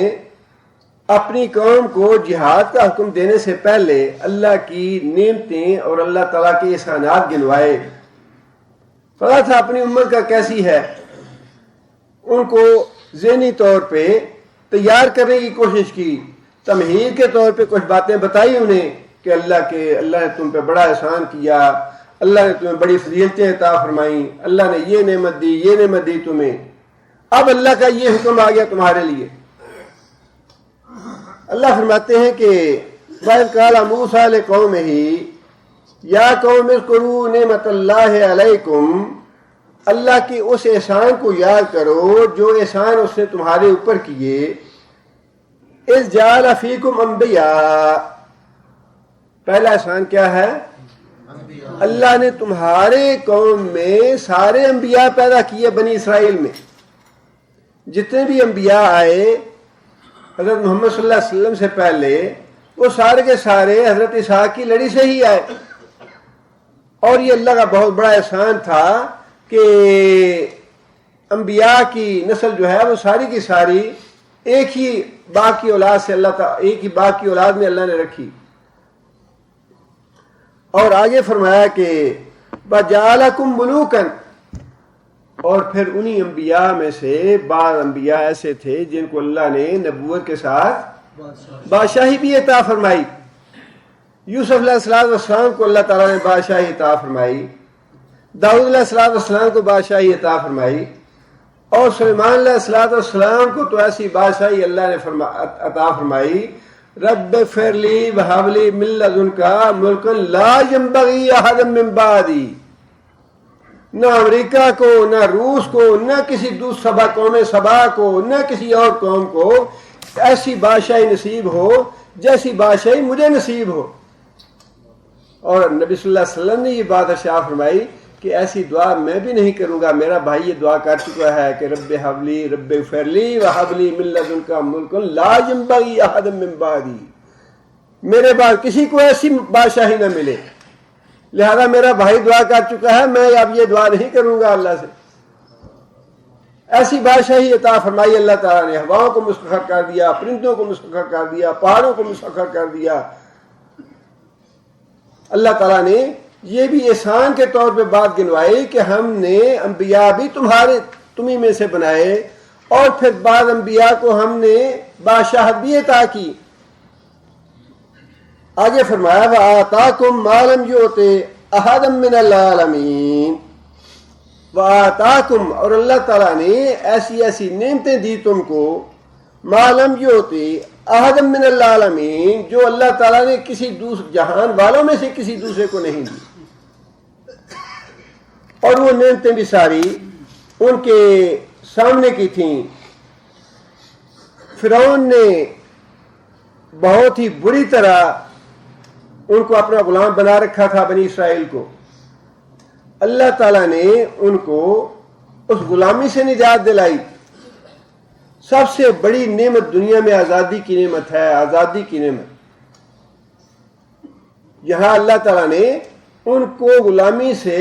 اپنی قوم کو جہاد کا حکم دینے سے پہلے اللہ کی نعمتیں اور اللہ تعالیٰ کے احسانات گنوائے۔ پتا تھا اپنی امت کا کیسی ہے، ان کو ذہنی طور پہ تیار کرنے کی کوشش کی، تمہید کے طور پہ کچھ باتیں بتائی انہیں کہ اللہ نے تم پہ بڑا احسان کیا، اللہ نے تمہیں بڑی فضیلتیں عطا فرمائیں، اللہ نے یہ نعمت دی، یہ نعمت دی تمہیں، اب اللہ کا یہ حکم آ گیا تمہارے لیے۔ اللہ فرماتے ہیں کہ وَإِذْ قَالَ مُوسَىٰ لِقَوْمِهِ یا قوم اذکروا نعمت اللہ علیکم، اللہ کے اس احسان کو یاد کرو جو احسان اس نے تمہارے اوپر کیے۔ اذ جعل فیکم انبیاء، پہلا احسان کیا ہے؟ اللہ نے تمہارے قوم میں سارے انبیاء پیدا کیے، بنی اسرائیل میں جتنے بھی انبیاء آئے حضرت محمد صلی اللہ علیہ وسلم سے پہلے، وہ سارے کے سارے حضرت اسحاق کی لڑی سے ہی آئے، اور یہ اللہ کا بہت بڑا احسان تھا کہ انبیاء کی نسل جو ہے وہ ساری کی ساری ایک ہی باپ کی اولاد سے اللہ تعالیٰ، ایک ہی باپ کی اولاد میں اللہ نے رکھی۔ اور آگے فرمایا کہ وَجَعَلَكُم مُلُوكًا، اور پھر انہی انبیاء میں سے بعض انبیاء ایسے تھے جن کو اللہ نے نبوت کے ساتھ بادشاہی بھی عطا فرمائی۔ یوسف علیہ السلام کو اللہ تعالیٰ نے بادشاہی عطا فرمائی، داؤد علیہ السلام کو بادشاہی عطا فرمائی، اور سلیمان علیہ السلام کو تو ایسی بادشاہی اللہ نے عطا فرمائی، رب اغفر لی وہب لی من لدنک ملکا لا ینبغی احد من بعدی۔ نہ امریکہ کو، نہ روس کو، نہ کسی دوسرا قوم سبا کو، نہ کسی اور قوم کو ایسی بادشاہی نصیب ہو جیسی بادشاہی مجھے نصیب ہو۔ اور نبی صلی اللہ علیہ وسلم نے یہ بات ارشاد فرمائی کہ ایسی دعا میں بھی نہیں کروں گا، میرا بھائی یہ دعا کر چکا ہے کہ رب حبلی رب اغفر لی وہب لی من لدنک ملکا لا ینبغی احد من بعدی، میرے بعد کسی کو ایسی بادشاہی نہ ملے، لہذا میرا بھائی دعا کر چکا ہے، میں اب یہ دعا نہیں کروں گا اللہ سے۔ ایسی بادشاہی عطا فرمائی اللہ تعالیٰ نے، ہواؤں کو مسخر کر دیا، پرندوں کو مسخر کر دیا، پہاڑوں کو مسخر کر دیا۔ اللہ تعالیٰ نے یہ بھی احسان کے طور پہ بات گنوائی کہ ہم نے انبیاء بھی تمہیں میں سے بنائے، اور پھر بعض انبیاء کو ہم نے بادشاہت بھی عطا کی۔ آگے فرمایا وَآتَاكُم مَّا لَمْ يُؤْتِ أَحَدًا مِّنَ الْعَالَمِينَ، وَآتَاكُم، اور اللہ تعالیٰ نے ایسی ایسی نعمتیں دی تم کو، مَا لَمْ يُؤْتِ أَحَدًا مِّنَ الْعَالَمِينَ، جو اللہ تعالیٰ نے کسی جہان والوں میں سے کسی دوسرے کو نہیں دی۔ اور وہ نعمتیں بھی ساری ان کے سامنے کی تھیں۔ فرعون نے بہت ہی بری طرح ان کو اپنا غلام بنا رکھا تھا، بنی اسرائیل کو۔ اللہ تعالیٰ نے ان کو اس غلامی سے نجات دلائی۔ سب سے بڑی نعمت دنیا میں آزادی کی نعمت ہے، آزادی کی نعمت۔ یہاں اللہ تعالیٰ نے ان کو غلامی سے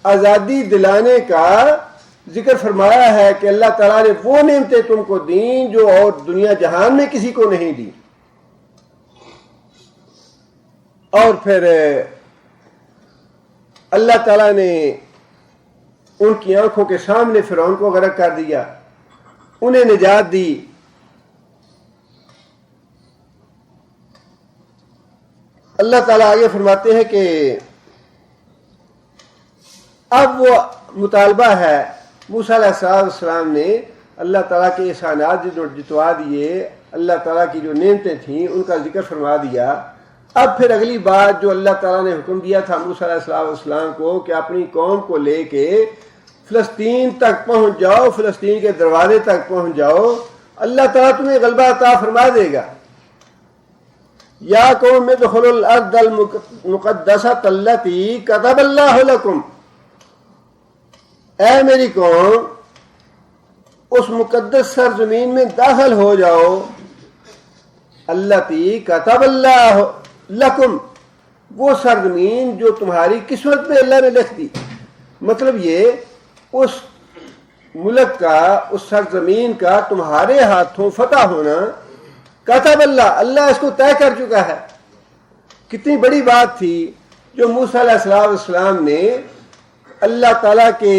آزادی دلانے کا ذکر فرمایا ہے کہ اللہ تعالیٰ نے وہ نعمتیں تم کو دیں جو اور دنیا جہان میں کسی کو نہیں دی۔ اور پھر اللہ تعالیٰ نے ان کی آنکھوں کے سامنے فرعون کو غرق کر دیا، انہیں نجات دی۔ اللہ تعالیٰ آگے فرماتے ہیں کہ اب وہ مطالبہ ہے، موسیٰ علیہ السلام نے اللہ تعالیٰ کے احسانات جو جتوا دیے، اللہ تعالیٰ کی جو نعمتیں تھیں ان کا ذکر فرما دیا۔ اب پھر اگلی بات جو اللہ تعالیٰ نے حکم دیا تھا موسیٰ علیہ السلام کو کہ اپنی قوم کو لے کے فلسطین تک پہنچ جاؤ، فلسطین کے دروازے تک پہنچ جاؤ، اللہ تعالیٰ تمہیں غلبہ عطا فرما دے گا۔ یا قوم ادخلوا الارض المقدسۃ التی کتب اللہ لکم، اے میری قوم اس مقدس سرزمین میں داخل ہو جاؤ، التی کتب اللہ لکم، وہ سرزمین جو تمہاری قسمت میں اللہ نے لکھ دی۔ مطلب یہ اس ملک کا، اس سرزمین کا تمہارے ہاتھوں فتح ہونا کتب اللہ، اللہ اس کو طے کر چکا ہے۔ کتنی بڑی بات تھی جو موسیٰ علیہ السلام نے اللہ تعالیٰ کے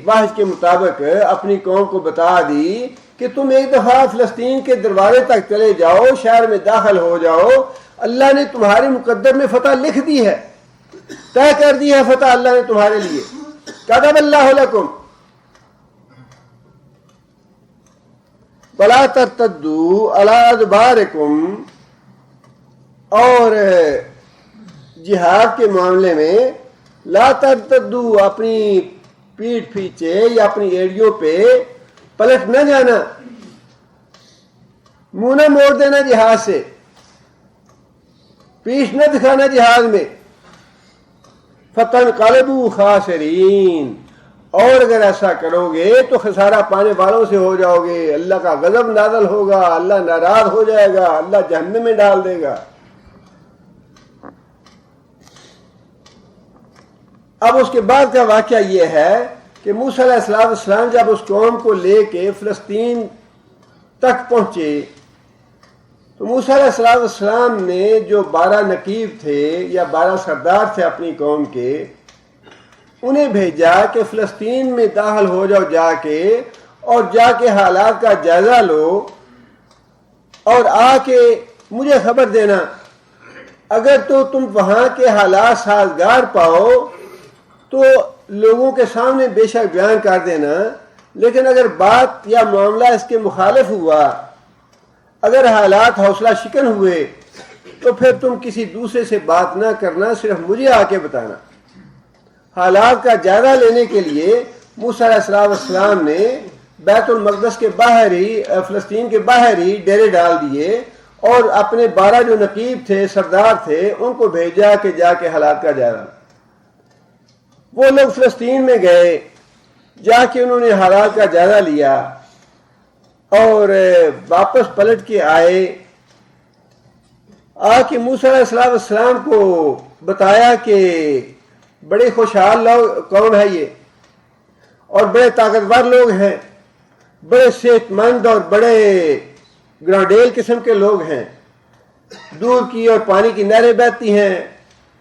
واحد کے مطابق اپنی قوم کو بتا دی کہ تم ایک دفعہ فلسطین کے دروازے تک چلے جاؤ، شہر میں داخل ہو جاؤ، اللہ نے تمہارے مقدر میں فتح لکھ دی ہے، طے کر دی ہے فتح اللہ نے تمہارے لیے، کتب اللہ لکم ولا ترتدوا علی ادبارکم، اور جہاد کے معاملے میں لا ترتدوا، اپنی پیٹھ پیچھے یا اپنی ایڑیوں پہ پلٹ نہ جانا، منہ نہ موڑ دینا جہاد سے، پیٹھ نہ دکھانا جہاد میں، فتنقلبوا خاسرین، اور اگر ایسا کرو گے تو خسارہ پانے والوں سے ہو جاؤ گے، اللہ کا غضب نازل ہوگا، اللہ ناراض ہو جائے گا، اللہ جہنم میں ڈال دے گا۔ اب اس کے بعد کا واقعہ یہ ہے کہ موسیٰ علیہ السلام جب اس قوم کو لے کے فلسطین تک پہنچے تو موسیٰ علیہ السلام نے جو 12 نقیب تھے یا 12 سردار تھے اپنی قوم کے، انہیں بھیجا کہ فلسطین میں داخل ہو جاؤ جا کے، اور جا کے حالات کا جائزہ لو اور آ کے مجھے خبر دینا، اگر تو تم وہاں کے حالات سازگار پاؤ تو لوگوں کے سامنے بے شک بیان کر دینا، لیکن اگر بات یا معاملہ اس کے مخالف ہوا، اگر حالات حوصلہ شکن ہوئے تو پھر تم کسی دوسرے سے بات نہ کرنا، صرف مجھے آ کے بتانا۔ حالات کا جائزہ لینے کے لیے موسیٰ علیہ السلام نے بیت المقدس کے باہر ہی، فلسطین کے باہر ہی ڈیرے ڈال دیے، اور اپنے 12 جو نقیب تھے، سردار تھے، ان کو بھیجا کہ جا کے حالات کا جائزہ۔ وہ لوگ فلسطین میں گئے، جا کے انہوں نے حالات کا جائزہ لیا اور واپس پلٹ کے آئے، آ کے موسیٰ علیہ السلام کو بتایا کہ بڑے خوشحال لوگ قوم ہے یہ، اور بڑے طاقتور لوگ ہیں، بڑے صحت مند اور بڑے گرانڈیل قسم کے لوگ ہیں، دودھ کی اور پانی کی نہریں بہتی ہیں،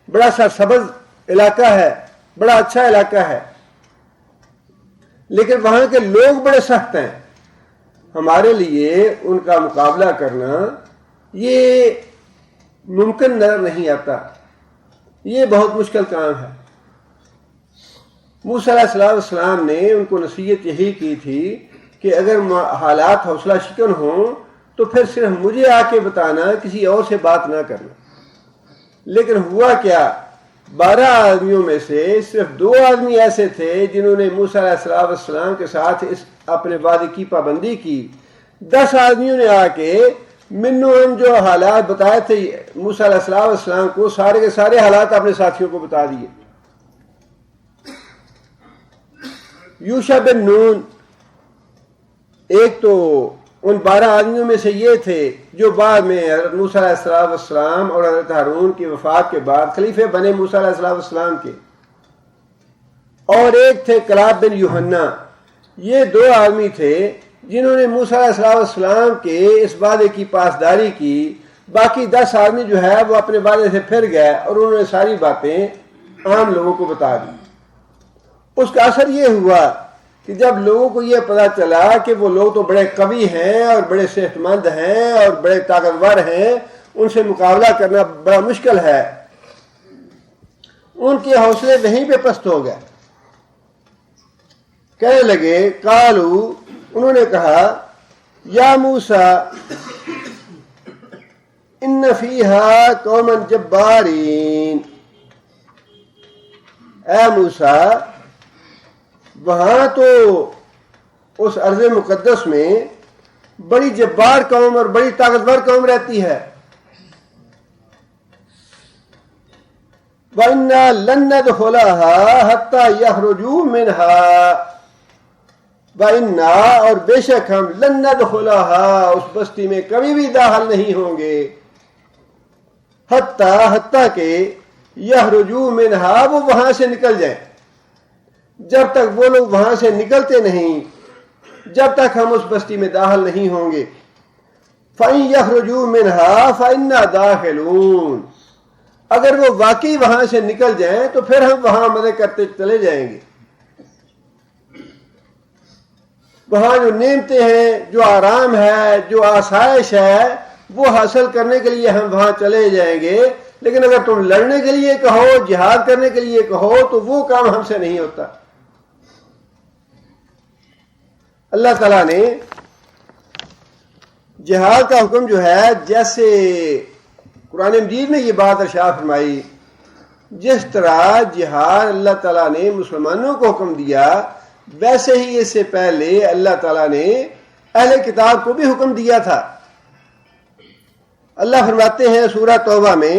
بڑا سرسبز علاقہ ہے، بڑا اچھا علاقہ ہے، لیکن وہاں کے لوگ بڑے سخت ہیں، ہمارے لیے ان کا مقابلہ کرنا یہ ممکن نظر نہیں آتا، یہ بہت مشکل کام ہے۔ موسیٰ علیہ السلام نے ان کو نصیحت یہی کی تھی کہ اگر حالات حوصلہ شکن ہوں تو پھر صرف مجھے آ کے بتانا، کسی اور سے بات نہ کرنا۔ لیکن ہوا کیا، 12 آدمیوں میں سے صرف 2 آدمی ایسے تھے جنہوں نے موسیٰ علیہ السلام کے ساتھ اس اپنے وعدے کی پابندی کی۔ 10 آدمیوں نے آ کے منوں جو حالات بتائے تھے موسیٰ علیہ السلام کو، سارے کے سارے حالات اپنے ساتھیوں کو بتا دیے۔ یوشع بن نون ایک تو ان 12 آدمیوں میں سے یہ تھے جو بعد میں حضرت موسیٰ علیہ السلام اور حضرت ہارون کی وفات کے بعد خلیفہ بنے موسیٰ علیہ السلام کے، اور ایک تھے کلاب بن یوحنا۔ یہ 2 آدمی تھے جنہوں نے موسیٰ علیہ السلام کے اس وعدے کی پاسداری کی۔ باقی 10 آدمی جو ہے وہ اپنے وعدے سے پھر گئے اور انہوں نے ساری باتیں عام لوگوں کو بتا دی۔ اس کا اثر یہ ہوا کہ جب لوگوں کو یہ پتا چلا کہ وہ لوگ تو بڑے قوی ہیں اور بڑے صحت مند ہیں اور بڑے طاقتور ہیں، ان سے مقابلہ کرنا بڑا مشکل ہے، ان کے حوصلے وہیں پہ پست ہو گئے۔ کہنے لگے قالو انہوں نے کہا یا موسیٰ ان فیہا قوما جبارین اے موسیٰ وہاں تو اس ارض مقدس میں بڑی جبار قوم اور بڑی طاقتور قوم رہتی ہے وَإِنَّا لَن نَّدْخُلَهَا حَتَّى يَخْرُجُوا مِنْهَا وَإِنَّا اور بے شک ہم لَن نَّدْخُلَهَا اس بستی میں کبھی بھی داخل نہیں ہوں گے حتیٰ کہ يَخْرُجُوا مِنْهَا وہ وہاں سے نکل جائیں جب تک وہ لوگ وہاں سے نکلتے نہیں جب تک ہم اس بستی میں داخل نہیں ہوں گے فَإِن يَخْرُجُوا مِنْهَا فَإِنَّا دَاخِلُونَ اگر وہ واقعی وہاں سے نکل جائیں تو پھر ہم وہاں مزے کرتے چلے جائیں گے وہاں جو نعمتیں ہیں جو آرام ہے جو آسائش ہے وہ حاصل کرنے کے لیے ہم وہاں چلے جائیں گے لیکن اگر تم لڑنے کے لیے کہو جہاد کرنے کے لیے کہو تو وہ کام ہم سے نہیں ہوتا اللہ تعالیٰ نے جہاد کا حکم جو ہے جیسے قرآن مجید میں یہ بات ارشاد فرمائی جس طرح جہاد اللہ تعالیٰ نے مسلمانوں کو حکم دیا ویسے ہی اس سے پہلے اللہ تعالیٰ نے اہل کتاب کو بھی حکم دیا تھا اللہ فرماتے ہیں سورہ توبہ میں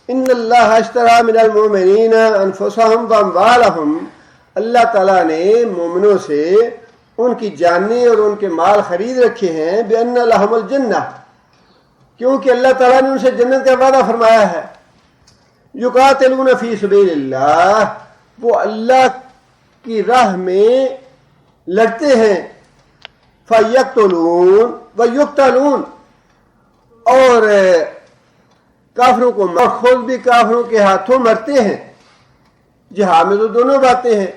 ان اللہ اشترى من المؤمنین انفسهم واموالهم اللہ تعالیٰ نے مومنوں سے ان کی جانیں اور ان کے مال خرید رکھے ہیں بأن لهم الجنہ کیونکہ اللہ تعالیٰ نے ان سے جنت کا وعدہ فرمایا ہے یقاتلون فی سبیل اللہ وہ اللہ کی راہ میں لڑتے ہیں فیقتلون ویقتلون اور کافروں کو خود بھی کافروں کے ہاتھوں مرتے ہیں جہاد میں تو دونوں باتیں ہیں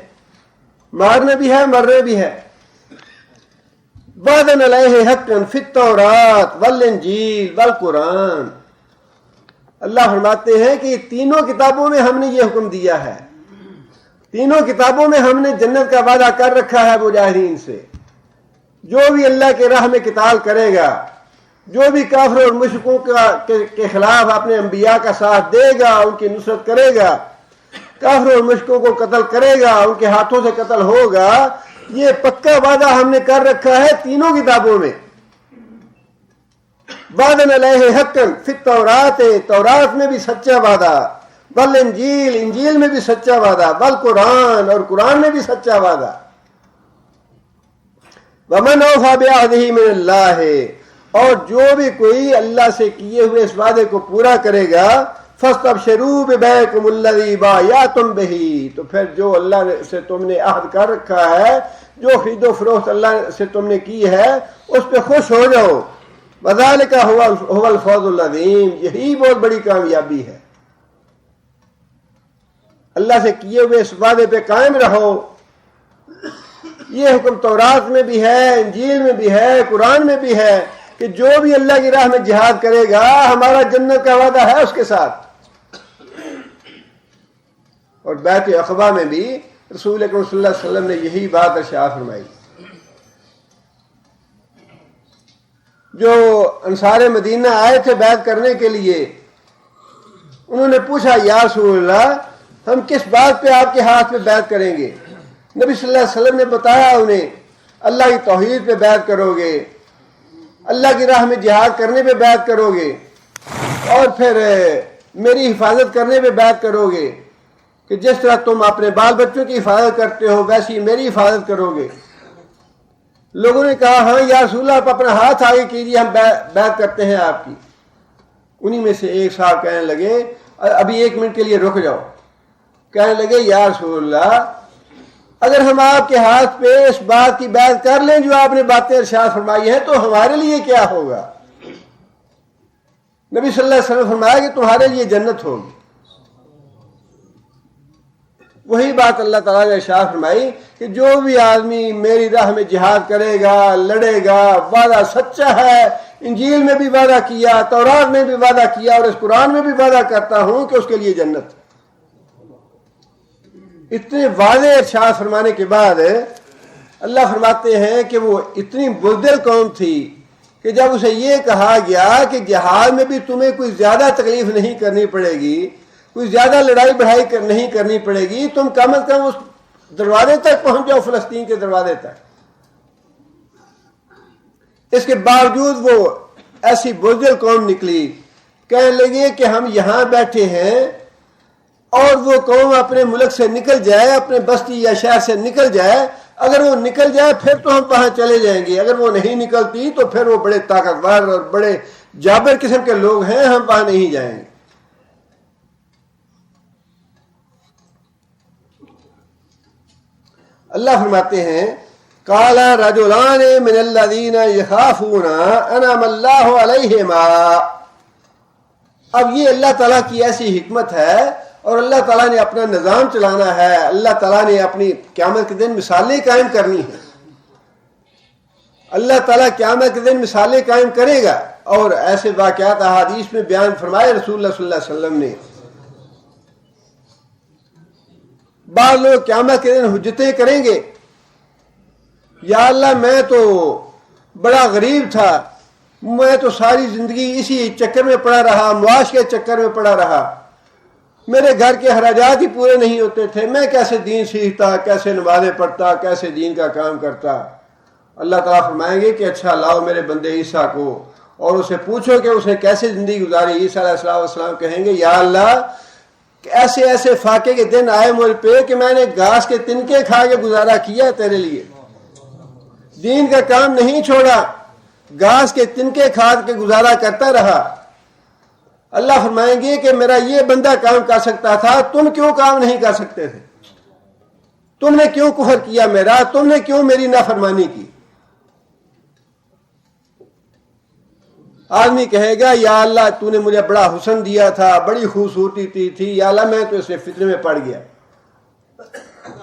مارنا بھی ہے مرنا بھی ہے وعدن علیہ حقا فی التوراۃ والانجیل والقرآن اللہ فرماتے ہیں کہ تینوں کتابوں میں ہم نے یہ حکم دیا ہے تینوں کتابوں میں ہم نے جنت کا وعدہ کر رکھا ہے مجاہدین سے جو بھی اللہ کے راہ میں قتال کرے گا جو بھی کافروں اور مشرکوں کے خلاف اپنے انبیاء کا ساتھ دے گا ان کی نصرت کرے گا کافروں اور مشرکوں کو قتل کرے گا ان کے ہاتھوں سے قتل ہوگا یہ پکا وعدہ ہم نے کر رکھا ہے تینوں کتابوں میں وعدن علیہ حقا فی التوراۃ تورات میں بھی سچا وعدہ والانجیل انجیل میں بھی سچا وعدہ والقرآن اور قرآن میں بھی سچا وعدہ ومن اوفی بعہدہ من اللہ اور جو بھی کوئی اللہ سے کیے ہوئے اس وعدے کو پورا کرے گا فاستبشروا ببیعکم الذی بایعتم بہ تو پھر جو اللہ سے تم نے عہد کر رکھا ہے جو خرید و فروخت اللہ سے تم نے کی ہے اس پہ خوش ہو جاؤ وذالک هو الفوز العظیم یہی بہت بڑی کامیابی ہے اللہ سے کیے ہوئے اس وعدے پہ قائم رہو یہ حکم تورات میں بھی ہے انجیل میں بھی ہے قرآن میں بھی ہے کہ جو بھی اللہ کی راہ میں جہاد کرے گا ہمارا جنت کا وعدہ ہے اس کے ساتھ اور بیعت عقبہ میں بھی رسول اکرم صلی اللہ علیہ وسلم نے یہی بات ارشاد فرمائی جو انصار مدینہ آئے تھے بیعت کرنے کے لیے انہوں نے پوچھا یا رسول اللہ ہم کس بات پہ آپ کے ہاتھ پہ بیعت کریں گے نبی صلی اللہ علیہ وسلم نے بتایا انہیں اللہ کی توحید پہ بیعت کرو گے اللہ کی راہ میں جہاد کرنے پہ بیعت کرو گے اور پھر میری حفاظت کرنے پہ بیعت کرو گے کہ جس طرح تم اپنے بال بچوں کی حفاظت کرتے ہو ویسی میری حفاظت کرو گے لوگوں نے کہا ہاں یا رسول اللہ آپ اپنا ہاتھ آگے کیجیے ہم بیعت کرتے ہیں آپ کی انہی میں سے ایک صاحب کہنے لگے ابھی 1 منٹ کے لیے رک جاؤ کہنے لگے یا رسول اللہ اگر ہم آپ کے ہاتھ پہ اس بات کی بیعت کر لیں جو آپ نے باتیں ارشاد فرمائی ہیں تو ہمارے لیے کیا ہوگا نبی صلی اللہ علیہ وسلم فرمایا کہ تمہارے لیے جنت ہوگی وہی بات اللہ تعالیٰ نے ارشاد فرمائی کہ جو بھی آدمی میری راہ میں جہاد کرے گا لڑے گا وعدہ سچا ہے انجیل میں بھی وعدہ کیا تورات میں بھی وعدہ کیا اور اس قرآن میں بھی وعدہ کرتا ہوں کہ اس کے لیے جنت اتنے واضح ارشاد فرمانے کے بعد اللہ فرماتے ہیں کہ وہ اتنی بزدل قوم تھی کہ جب اسے یہ کہا گیا کہ جہاد میں بھی تمہیں کوئی زیادہ تکلیف نہیں کرنی پڑے گی، کوئی زیادہ لڑائی بڑھائی نہیں کرنی پڑے گی، تم کم از کم اس دروازے تک پہنچ جاؤ، فلسطین کے دروازے تک، اس کے باوجود وہ ایسی بزدل قوم نکلی، کہنے لگے کہ ہم یہاں بیٹھے ہیں اور وہ قوم اپنے ملک سے نکل جائے، اپنے بستی یا شہر سے نکل جائے، اگر وہ نکل جائے پھر تو ہم وہاں چلے جائیں گے، اگر وہ نہیں نکلتی تو پھر وہ بڑے طاقتور اور بڑے جابر قسم کے لوگ ہیں، ہم وہاں نہیں جائیں گے۔ اللہ فرماتے ہیں قال رجلان من الذين يخافون انعم الله عليهما۔ اب یہ اللہ تعالیٰ کی ایسی حکمت ہے اور اللہ تعالیٰ نے اپنا نظام چلانا ہے، اللہ تعالیٰ نے اپنی قیامت کے دن مثالیں قائم کرنی ہیں، اللہ تعالیٰ قیامت کے دن مثالیں قائم کرے گا، اور ایسے واقعات احادیث میں بیان فرمائے رسول اللہ صلی اللہ علیہ وسلم نے۔ بعض لوگ قیامت کے دن حجتیں کریں گے، یا اللہ میں تو بڑا غریب تھا، میں تو ساری زندگی اسی چکر میں پڑا رہا، معاش کے چکر میں پڑا رہا، میرے گھر کے اخراجات ہی پورے نہیں ہوتے تھے، میں کیسے دین سیکھتا، کیسے نمازیں پڑھتا، کیسے دین کا کام کرتا۔ اللہ تعالیٰ فرمائیں گے کہ اچھا لاؤ میرے بندے عیسیٰ کو اور اسے پوچھو کہ اس نے کیسے زندگی گزاری۔ عیسیٰ علیہ السلام کہیں گے یا اللہ ایسے ایسے فاقے کے دن آئے مجھ پہ کہ میں نے گھاس کے تنکے کھا کے گزارا کیا تیرے لیے، دین کا کام نہیں چھوڑا، گھاس کے تنکے کھا کے گزارا کرتا رہا۔ اللہ فرمائیں گے کہ میرا یہ بندہ کام کر سکتا تھا، تم کیوں کام نہیں کر سکتے تھے؟ تم نے کیوں کفر کیا میرا؟ تم نے کیوں میری نافرمانی کی؟ آدمی کہے گا یا اللہ تو نے مجھے بڑا حسن دیا تھا، بڑی خوبصورتی تھی، یا اللہ میں تو اس فتنے میں پڑ گیا،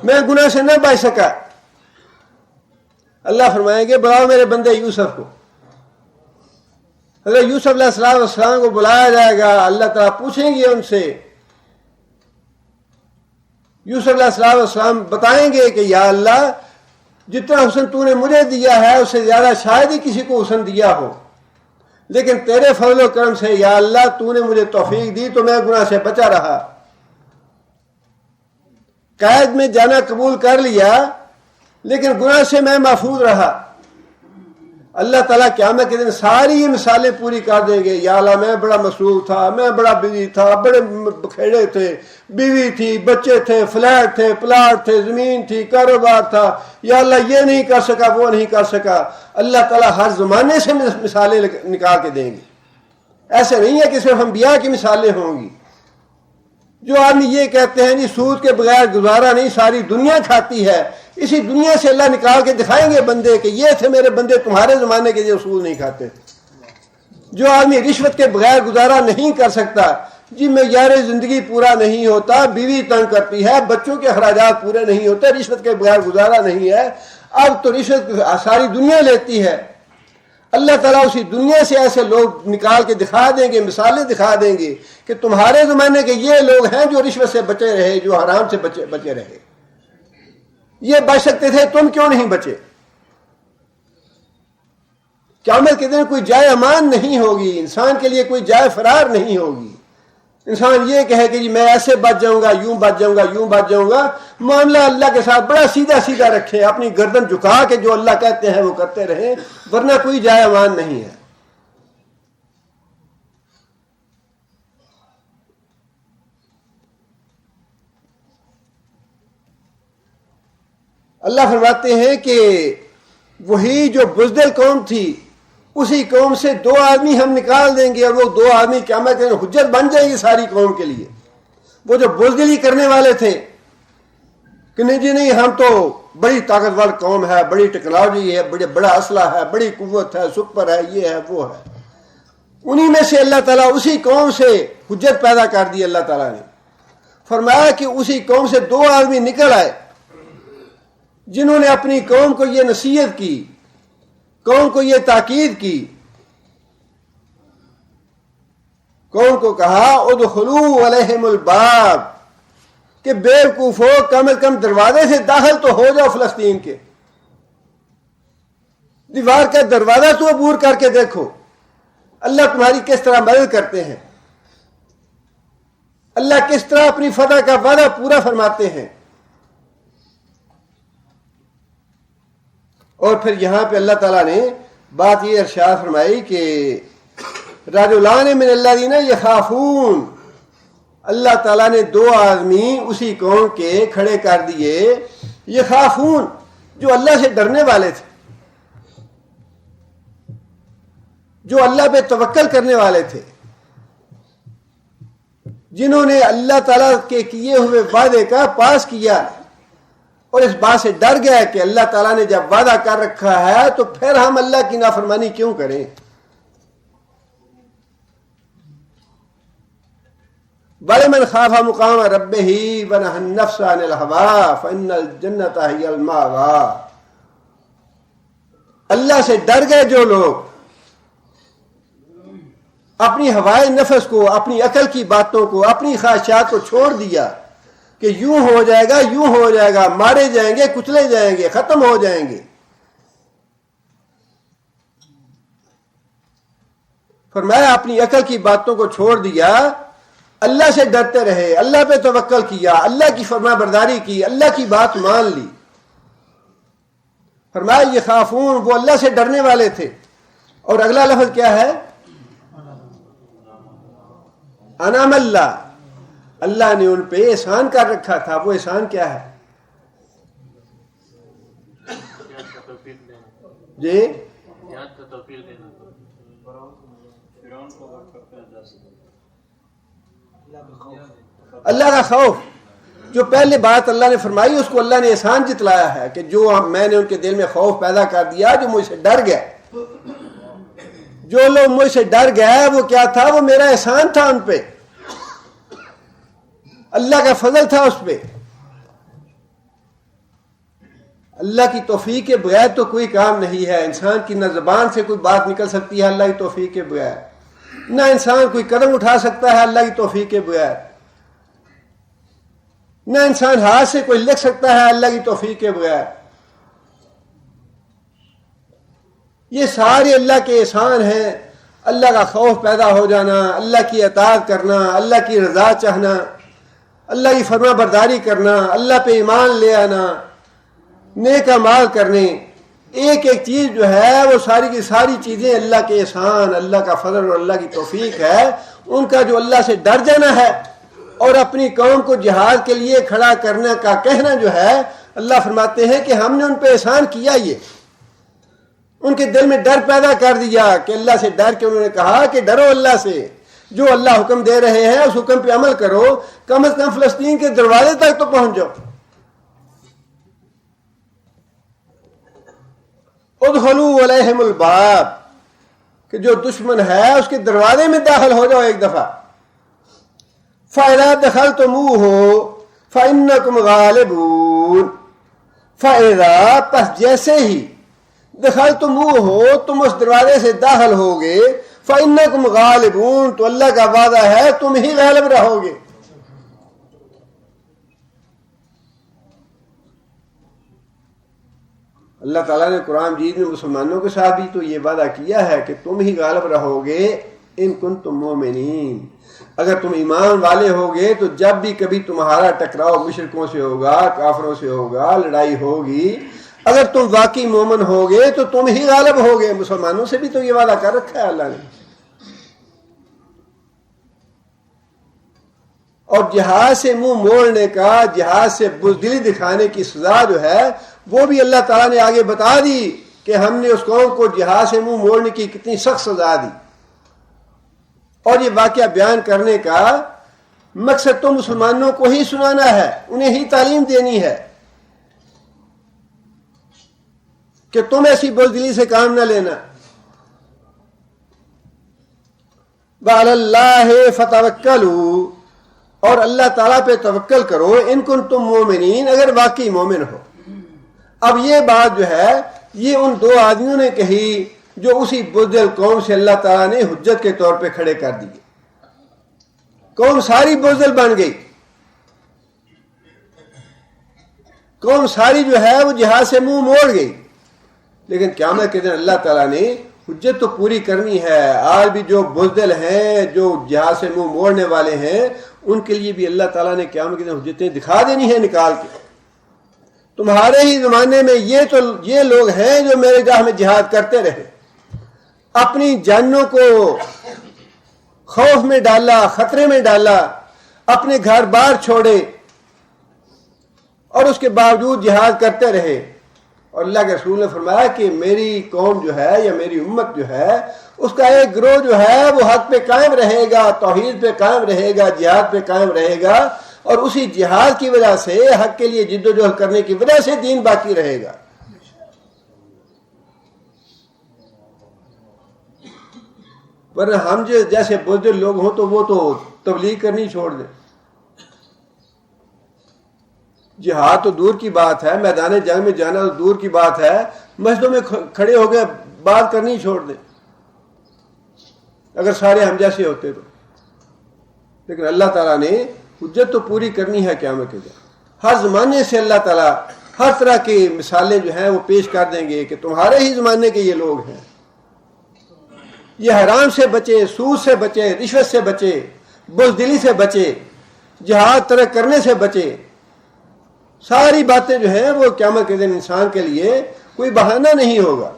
میں گناہ سے نہ بچ سکا۔ اللہ فرمائیں گے بلاؤ میرے بندے یوسف کو۔ حضرت یوسف علیہ السلام کو بلایا جائے گا، اللہ تعالیٰ پوچھیں گے ان سے، یوسف علیہ السلام بتائیں گے کہ یا اللہ جتنا حسن تو نے مجھے دیا ہے اس سے زیادہ شاید ہی کسی کو حسن دیا ہو، لیکن تیرے فضل و کرم سے یا اللہ تو نے مجھے توفیق دی تو میں گناہ سے بچا رہا، قید میں جانا قبول کر لیا لیکن گناہ سے میں محفوظ رہا۔ اللہ تعالیٰ قیامت کے دن ساری یہ مثالیں پوری کر دیں گے، یا اللہ میں بڑا مصروف تھا، میں بڑا بزی تھا، بڑے بکھیڑے تھے، بیوی تھی، بچے تھے، فلیٹ تھے، پلاٹ تھے، زمین تھی، کاروبار تھا، یا اللہ یہ نہیں کر سکا، وہ نہیں کر سکا۔ اللہ تعالیٰ ہر زمانے سے مثالیں نکال کے دیں گے، ایسے نہیں ہے کہ صرف انبیاء کی مثالیں ہوں گی۔ جو آدمی یہ کہتے ہیں جی سود کے بغیر گزارا نہیں، ساری دنیا کھاتی ہے، اسی دنیا سے اللہ نکال کے دکھائیں گے بندے کہ یہ تھے میرے بندے تمہارے زمانے کے جو سود نہیں کھاتے۔ جو آدمی رشوت کے بغیر گزارا نہیں کر سکتا، جی معیار زندگی پورا نہیں ہوتا، بیوی تنگ کرتی ہے، بچوں کے اخراجات پورے نہیں ہوتے، رشوت کے بغیر گزارا نہیں ہے، اب تو رشوت ساری دنیا لیتی ہے۔ اللہ تعالیٰ اسی دنیا سے ایسے لوگ نکال کے دکھا دیں گے، مثالیں دکھا دیں گے کہ تمہارے زمانے کے یہ لوگ ہیں جو رشوت سے بچے رہے، جو حرام سے بچے رہے، یہ بچ سکتے تھے، تم کیوں نہیں بچے؟ قیامت کے دن کوئی جائے امان نہیں ہوگی، انسان کے لیے کوئی جائے فرار نہیں ہوگی۔ انسان یہ کہے کہ جی میں ایسے بچ جاؤں گا، یوں بچ جاؤں گا، یوں بچ جاؤں گا، معاملہ اللہ کے ساتھ بڑا سیدھا سیدھا رکھے، اپنی گردن جھکا کے جو اللہ کہتے ہیں وہ کرتے رہیں، ورنہ کوئی جائے امان نہیں ہے۔ اللہ فرماتے ہیں کہ وہی جو بزدل قوم تھی اسی قوم سے دو آدمی ہم نکال دیں گے، اور وہ دو آدمی قیامت کے دن حجت بن جائیں گے ساری قوم کے لیے۔ وہ جو بزدلی کرنے والے تھے کہ نہیں جی نہیں ہم تو بڑی طاقتور قوم ہے، بڑی ٹیکنالوجی ہے، بڑا اسلحہ ہے، بڑی قوت ہے، سپر ہے، یہ ہے وہ ہے، انہی میں سے اللہ تعالیٰ اسی قوم سے حجت پیدا کر دی۔ اللہ تعالیٰ نے فرمایا کہ اسی قوم سے دو آدمی نکل آئے جنہوں نے اپنی قوم کو یہ نصیحت کی، قوم کو یہ تاکید کی، قوم کو کہا ادخلوا علیہم الباب، کہ بے وقوفو کم از کم دروازے سے داخل تو ہو جاؤ فلسطین کے، دیوار کا دروازہ تو عبور کر کے دیکھو اللہ تمہاری کس طرح مدد کرتے ہیں، اللہ کس طرح اپنی فتح کا وعدہ پورا فرماتے ہیں۔ اور پھر یہاں پہ اللہ تعالیٰ نے بات یہ ارشاد فرمائی کہ رجلان من الذین یخافون، اللہ تعالیٰ نے دو آدمی اسی قوم کے کھڑے کر دیے، یخافون جو اللہ سے ڈرنے والے تھے، جو اللہ پہ توکل کرنے والے تھے، جنہوں نے اللہ تعالیٰ کے کیے ہوئے وعدے کا پاس کیا اور اس بات سے ڈر گیا کہ اللہ تعالیٰ نے جب وعدہ کر رکھا ہے تو پھر ہم اللہ کی نافرمانی کیوں کریں۔ وَلِمَنْ خَافَ مُقَامَ رَبِّهِ وَنَهَى النَّفْسَ عَنِ الْهَوَىٰ فَإِنَّ الْجَنَّةَ هِيَ الْمَأْوَىٰ۔ اللہ سے ڈر گئے جو لوگ، اپنی ہوائے نفس کو، اپنی عقل کی باتوں کو، اپنی خواہشات کو چھوڑ دیا کہ یوں ہو جائے گا، یوں ہو جائے گا، مارے جائیں گے، کچلے جائیں گے، ختم ہو جائیں گے، فرمایا اپنی عقل کی باتوں کو چھوڑ دیا، اللہ سے ڈرتے رہے، اللہ پہ توکل کیا، اللہ کی فرما برداری کی، اللہ کی بات مان لی۔ فرمایا یہ خافون، وہ اللہ سے ڈرنے والے تھے۔ اور اگلا لفظ کیا ہے؟ انعم اللہ، اللہ نے ان پہ احسان کر رکھا تھا۔ وہ احسان کیا ہے؟ جی اللہ کا خوف، جو پہلے بات اللہ نے فرمائی اس کو اللہ نے احسان جتلایا ہے کہ جو میں نے ان کے دل میں خوف پیدا کر دیا، جو مجھ سے ڈر گئے، جو لوگ مجھ سے ڈر گئے، وہ کیا تھا؟ وہ میرا احسان تھا ان پہ، اللہ کا فضل تھا اس پہ۔ اللہ کی توفیق کے بغیر تو کوئی کام نہیں ہے، انسان کی نہ زبان سے کوئی بات نکل سکتی ہے اللہ کی توفیق کے بغیر، نہ انسان کوئی قدم اٹھا سکتا ہے اللہ کی توفیق کے بغیر، نہ انسان ہاتھ سے کوئی لکھ سکتا ہے اللہ کی توفیق کے بغیر۔ یہ سارے اللہ کے احسان ہیں۔ اللہ کا خوف پیدا ہو جانا، اللہ کی اطاعت کرنا، اللہ کی رضا چاہنا، اللہ کی فرما برداری کرنا، اللہ پہ ایمان لے آنا، نیک اعمال کرنے، ایک ایک چیز جو ہے وہ ساری کی ساری چیزیں اللہ کے احسان، اللہ کا فضل اور اللہ کی توفیق ہے۔ ان کا جو اللہ سے ڈر جانا ہے اور اپنی قوم کو جہاد کے لیے کھڑا کرنے کا کہنا جو ہے، اللہ فرماتے ہیں کہ ہم نے ان پہ احسان کیا، یہ ان کے دل میں ڈر پیدا کر دیا کہ اللہ سے ڈر کے انہوں نے کہا کہ ڈرو اللہ سے، جو اللہ حکم دے رہے ہیں اس حکم پہ عمل کرو، کم از کم فلسطین کے دروازے تک تو پہنچ جاؤ۔ ادخلوا علیہم الباب، کہ جو دشمن ہے اس کے دروازے میں داخل ہو جاؤ ایک دفعہ۔ فَإِذَا دَخَلْتُمُوهُ فَإِنَّكُمْ غَالِبُونَ، فَإِذَا، پس جیسے ہی، دخلتموہ، تم اس دروازے سے داخل ہوگے، فَإِنَّكُمْ غَالِبُونَ، تو اللہ کا وعدہ ہے تم ہی غالب رہو گے۔ اللہ تعالیٰ نے قرآن مجید میں مسلمانوں کے ساتھ بھی تو یہ وعدہ کیا ہے کہ تم ہی غالب رہو گے، ان کنتم مومنین، اگر تم ایمان والے ہوگے تو جب بھی کبھی تمہارا ٹکراؤ مشرکوں سے ہوگا، کافروں سے ہوگا، لڑائی ہوگی، اگر تم واقعی مومن ہوگے تو تم ہی غالب ہوگے۔ مسلمانوں سے بھی تو یہ وعدہ کر رکھا ہے اللہ نے۔ اور جہاد سے منہ موڑنے کا، جہاد سے بزدلی دکھانے کی سزا جو ہے وہ بھی اللہ تعالیٰ نے آگے بتا دی کہ ہم نے اس قوم کو جہاد سے منہ موڑنے کی کتنی سخت سزا دی۔ اور یہ واقعہ بیان کرنے کا مقصد تو مسلمانوں کو ہی سنانا ہے، انہیں ہی تعلیم دینی ہے کہ تم ایسی بزدلی سے کام نہ لینا۔ وَعَلَى اللَّهِ فَتَوَكَّلُوا، اور اللہ تعالیٰ پہ توکل کرو، ان کنتم مومنین، اگر واقعی مومن ہو۔ اب یہ بات جو ہے یہ ان دو آدمیوں نے کہی جو اسی بزدل قوم سے اللہ تعالیٰ نے حجت کے طور پہ کھڑے کر دیے۔ قوم ساری بزدل بن گئی، قوم ساری جو ہے وہ جہاد سے منہ موڑ گئی، لیکن قیامت کے دن اللہ تعالیٰ نے حجت تو پوری کرنی ہے. آج بھی جو بزدل ہیں، جو جہاد سے منہ موڑنے والے ہیں، ان کے لیے بھی اللہ تعالیٰ نے قیامت کے دن حجتیں دکھا دینی ہیں نکال کے. تمہارے ہی زمانے میں یہ لوگ ہیں جو میرے راہ میں جہاد کرتے رہے، اپنی جانوں کو خوف میں ڈالا، خطرے میں ڈالا، اپنے گھر بار چھوڑے اور اس کے باوجود جہاد کرتے رہے. اور اللہ کے رسول نے فرمایا کہ میری قوم جو ہے یا میری امت جو ہے، اس کا ایک گروہ جو ہے وہ حق پہ قائم رہے گا، توحید پہ قائم رہے گا، جہاد پہ قائم رہے گا، اور اسی جہاد کی وجہ سے، حق کے لیے جد و جہد کرنے کی وجہ سے دین باقی رہے گا. ورنہ ہم جیسے بزدل لوگ ہوں تو وہ تو تبلیغ کرنی چھوڑ دیں. جہاد تو دور کی بات ہے، میدان جنگ میں جانا تو دور کی بات ہے، مسجدوں میں کھڑے ہو کے بات کرنی چھوڑ دیں اگر سارے ہم جیسے ہوتے تو. لیکن اللہ تعالیٰ نے حجت تو پوری کرنی ہے قیامت کے دن. ہر زمانے سے اللہ تعالیٰ ہر طرح کی مثالیں جو ہیں وہ پیش کر دیں گے کہ تمہارے ہی زمانے کے یہ لوگ ہیں، یہ حرام سے بچے، سود سے بچے، رشوت سے بچے، بزدلی سے بچے، جہاد ترک کرنے سے بچے. ساری باتیں جو ہیں وہ قیامت کے دن انسان کے لیے کوئی بہانہ نہیں ہوگا.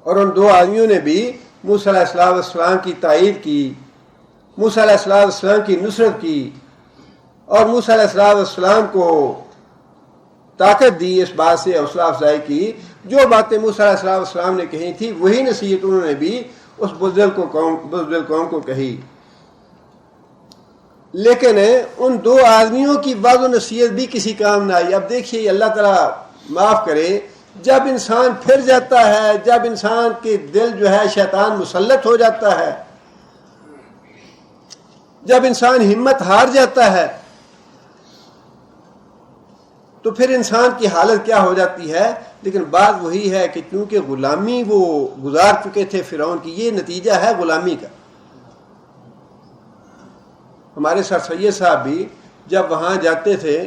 اور ان دو آدمیوں نے بھی موسیٰ علیہ السلام کی تائید کی، موسیٰ علیہ السلام کی نصرت کی، اور موسیٰ علیہ السلام کو طاقت دی، اس بات سے حوصلہ افزائی کی. جو باتیں موسیٰ علیہ السلام نے کہی تھی وہی نصیحت انہوں نے بھی اس بزدل قوم کو کہی. لیکن ان دو آدمیوں کی وعظ و نصیحت بھی کسی کام نہ آئی. اب دیکھیے اللہ تعالیٰ معاف کرے، جب انسان پھر جاتا ہے، جب انسان کے دل جو ہے شیطان مسلط ہو جاتا ہے، جب انسان ہمت ہار جاتا ہے، تو پھر انسان کی حالت کیا ہو جاتی ہے. لیکن بات وہی ہے کہ چونکہ غلامی وہ گزار چکے تھے فرعون کی، یہ نتیجہ ہے غلامی کا. ہمارے سر سید صاحب بھی جب وہاں جاتے تھے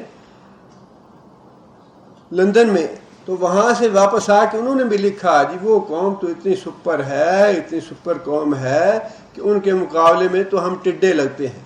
لندن میں، تو وہاں سے واپس آ کے انہوں نے بھی لکھا جی وہ قوم تو اتنی سپر ہے، اتنی سپر قوم ہے کہ ان کے مقابلے میں تو ہم ٹڈے لگتے ہیں.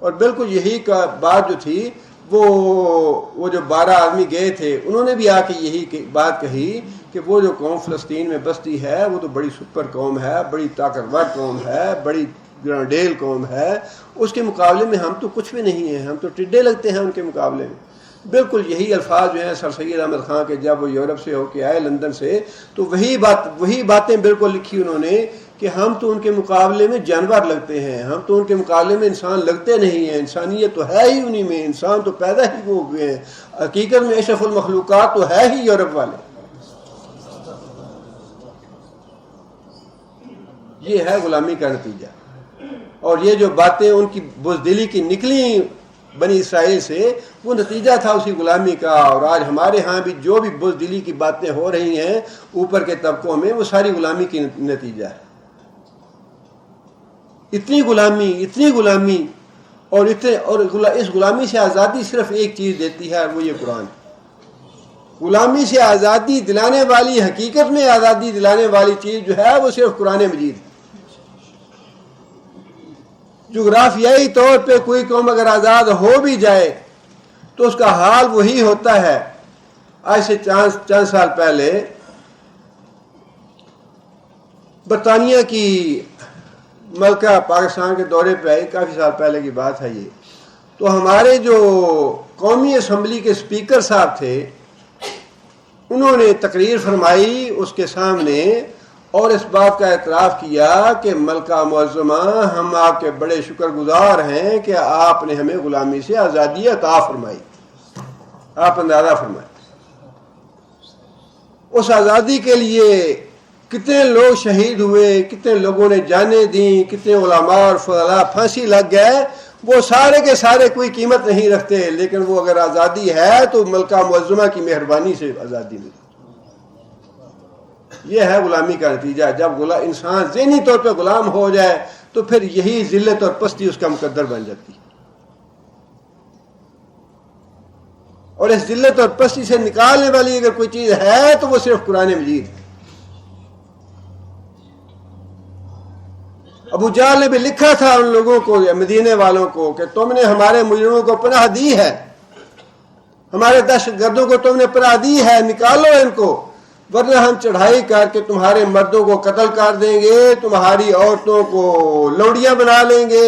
اور بالکل یہی کا بات جو تھی، وہ جو 12 آدمی گئے تھے انہوں نے بھی آ کے یہی بات کہی کہ وہ جو قوم فلسطین میں بستی ہے وہ تو بڑی سپر قوم ہے، بڑی طاقتور قوم ہے، بڑی گرانڈیل قوم ہے، اس کے مقابلے میں ہم تو کچھ بھی نہیں ہیں، ہم تو ٹڈے لگتے ہیں ان کے مقابلے میں. بالکل یہی الفاظ جو ہیں سر سید احمد خان کے جب وہ یورپ سے ہو کے آئے لندن سے، تو وہی باتیں بالکل لکھی انہوں نے کہ ہم تو ان کے مقابلے میں جانور لگتے ہیں، ہم تو ان کے مقابلے میں انسان لگتے نہیں ہیں، انسانیت تو ہے ہی انہی میں، انسان تو پیدا ہی وہ ہوئے ہیں، حقیقت میں اشرف المخلوقات تو ہے ہی یورپ والے. یہ ہے غلامی کا نتیجہ. اور یہ جو باتیں ان کی بزدلی کی نکلی بنی اسرائیل سے، وہ نتیجہ تھا اسی غلامی کا. اور آج ہمارے ہاں بھی جو بھی بزدلی کی باتیں ہو رہی ہیں اوپر کے طبقوں میں، وہ ساری غلامی کی نتیجہ ہے. اتنی غلامی اور اس غلامی سے آزادی صرف ایک چیز دیتی ہے، وہ یہ قرآن. غلامی سے آزادی دلانے والی، حقیقت میں آزادی دلانے والی چیز جو ہے وہ صرف قرآن مجید ہے. جغرافیائی طور پہ کوئی قوم اگر آزاد ہو بھی جائے تو اس کا حال وہی ہوتا ہے. آج سے چند سال پہلے برطانیہ کی ملکہ پاکستان کے دورے پہ آئی، کافی سال پہلے کی بات ہے یہ. تو ہمارے جو قومی اسمبلی کے اسپیکر صاحب تھے، انہوں نے تقریر فرمائی اس کے سامنے اور اس بات کا اعتراف کیا کہ ملکہ معظمہ، ہم آپ کے بڑے شکر گزار ہیں کہ آپ نے ہمیں غلامی سے آزادی عطا فرمائی. آپ اندازہ فرمائیں اس آزادی کے لیے کتنے لوگ شہید ہوئے، کتنے لوگوں نے جانیں دیں، کتنے علماء اور فضلاء پھانسی لگ گئے. وہ سارے کے سارے کوئی قیمت نہیں رکھتے، لیکن وہ اگر آزادی ہے تو ملکہ معظمہ کی مہربانی سے آزادی ملی. یہ ہے غلامی کا نتیجہ. جب انسان ذہنی طور پہ غلام ہو جائے تو پھر یہی ذلت اور پستی اس کا مقدر بن جاتی. اور اس ذلت اور پستی سے نکالنے والی اگر کوئی چیز ہے تو وہ صرف قرآن مجید ہے۔ ابو جہل نے بھی لکھا تھا ان لوگوں کو، مدینے والوں کو، کہ تم نے ہمارے مجرموں کو پناہ دی ہے، ہمارے دہشت گردوں کو تم نے پناہ دی ہے، نکالو ان کو، ورنہ ہم چڑھائی کر کے تمہارے مردوں کو قتل کر دیں گے، تمہاری عورتوں کو لوڑیاں بنا لیں گے،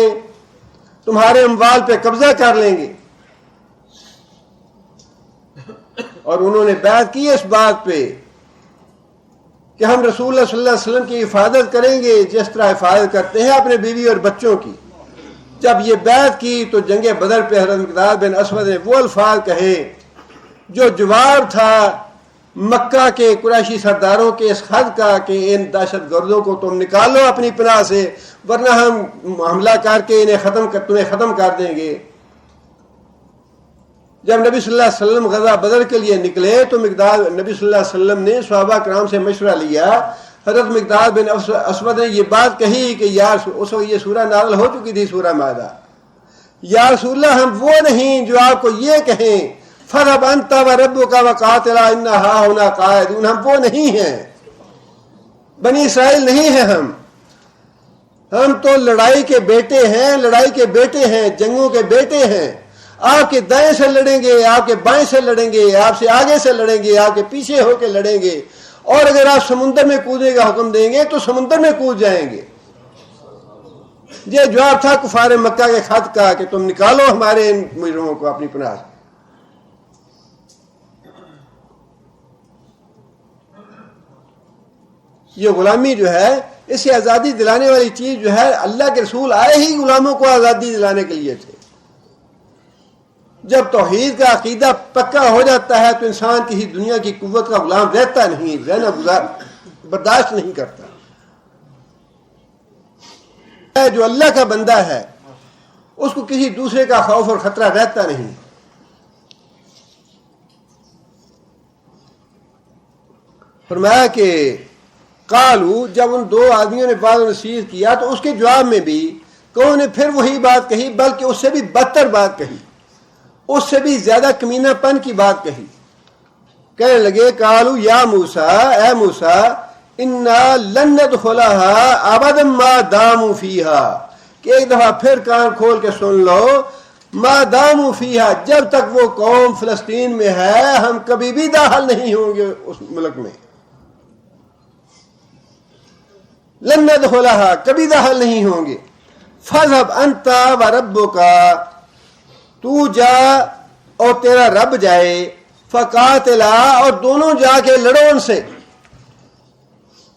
تمہارے اموال پہ قبضہ کر لیں گے۔ اور انہوں نے بیعت کی اس بات پہ کہ ہم رسول اللہ صلی اللہ علیہ وسلم کی حفاظت کریں گے جس طرح حفاظت کرتے ہیں اپنے بیوی اور بچوں کی۔ جب یہ بیعت کی تو جنگ بدر پہ حضرت مقداد بن اسود نے وہ الفاظ کہے جو جواب تھا مکہ کے قریشی سرداروں کے اس خط کا کہ ان دہشت گردوں کو تم نکالو اپنی پناہ سے، ورنہ ہم حملہ کر کے تمہیں ختم کر دیں گے۔ جب نبی صلی اللہ علیہ وسلم غزوہ بدر کے لیے نکلے تو نبی صلی اللہ علیہ وسلم نے صحابہ کرام سے مشورہ لیا۔ حضرت مقداد بن اسود نے یہ بات کہی کہ یار اس وقت یہ سورہ نازل ہو چکی تھی، سورہ مائدہ، یا رسول اللہ ہم وہ نہیں جو آپ کو یہ کہیں فَذْهَبْ أَنْتَ وَرَبُّكَ وَقَاتِلَا إِنَّا هَاهُنَا قَاعِدُونَ، ہم وہ نہیں ہیں، بنی اسرائیل نہیں ہیں، ہم تو لڑائی کے بیٹے ہیں، جنگوں کے بیٹے ہیں، آپ کے دائیں سے لڑیں گے، آپ کے بائیں سے لڑیں گے، آپ سے آگے سے لڑیں گے، آپ کے پیچھے ہو کے لڑیں گے، اور اگر آپ سمندر میں کودنے کا حکم دیں گے تو سمندر میں کود جائیں گے۔ یہ جواب تھا کفار مکہ کے خط کا کہ تم نکالو ہمارے ان مجرموں کو اپنی پناہ سے۔ یہ غلامی جو ہے، اسے آزادی دلانے والی چیز جو ہے، اللہ کے رسول آئے ہی غلاموں کو آزادی دلانے کے لیے تھے۔ جب توحید کا عقیدہ پکا ہو جاتا ہے تو انسان کسی دنیا کی قوت کا غلام رہتا نہیں، رہنا برداشت نہیں کرتا۔ جو اللہ کا بندہ ہے اس کو کسی دوسرے کا خوف اور خطرہ رہتا نہیں۔ فرمایا کہ قالو، جب ان دو آدمیوں نے بات نصیحت کیا تو اس کے جواب میں بھی کہوں نے پھر وہی بات کہی، بلکہ اس سے بھی بدتر بات کہی، اس سے بھی زیادہ کمینہ پن کی بات کہی۔ کہنے لگے قالو یا موسیٰ، اے موسیٰ، انا لن ندخلها ابدا ما داموا فیہا، کہ ایک دفعہ پھر کان کھول کے سن لو، ما داموا فیہا، جب تک وہ قوم فلسطین میں ہے ہم کبھی بھی داخل نہیں ہوں گے اس ملک میں۔ لن ندخلها، کبھی داخل نہیں ہوں گے۔ فاذهب انت وربك، تو جا اور تیرا رب جائے، فقاتلا، اور دونوں جا کے لڑو ان سے،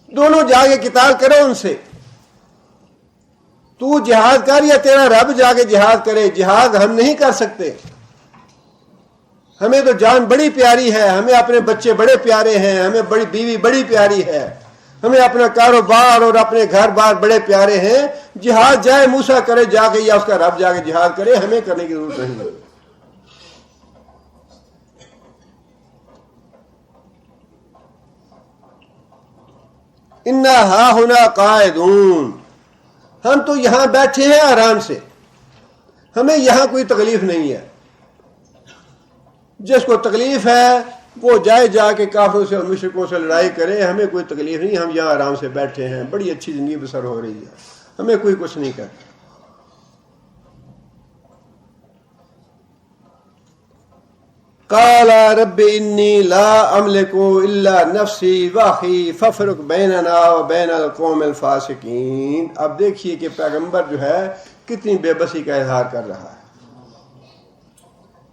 دونوں جا کے قتال کرو ان سے۔ تو جہاد کر یا تیرا رب جا کے جہاد کرے، جہاد ہم نہیں کر سکتے، ہمیں تو جان بڑی پیاری ہے، ہمیں اپنے بچے بڑے پیارے ہیں، ہمیں بڑی بیوی بڑی پیاری ہے، ہمیں اپنا کاروبار اور اپنے گھر بار بڑے پیارے ہیں۔ جہاد جائے موسیٰ کرے جا کے یا اس کا رب جا کے جہاد کرے، ہمیں کرنے کی ضرورت نہیں۔ انا ہاہنا قاعدون، ہم تو یہاں بیٹھے ہیں آرام سے، ہمیں یہاں کوئی تکلیف نہیں ہے۔ جس کو تکلیف ہے وہ جائے جا کے کافروں سے اور مشرکوں سے لڑائی کرے، ہمیں کوئی تکلیف نہیں، ہم یہاں آرام سے بیٹھے ہیں، بڑی اچھی زندگی بسر ہو رہی ہے، ہمیں کوئی کچھ نہیں کرتا۔ قال رب انی لا املک الا نفسی واخی فافرق بیننا وبین القوم الفاسقین۔ اب دیکھیے کہ پیغمبر جو ہے کتنی بے بسی کا اظہار کر رہا ہے،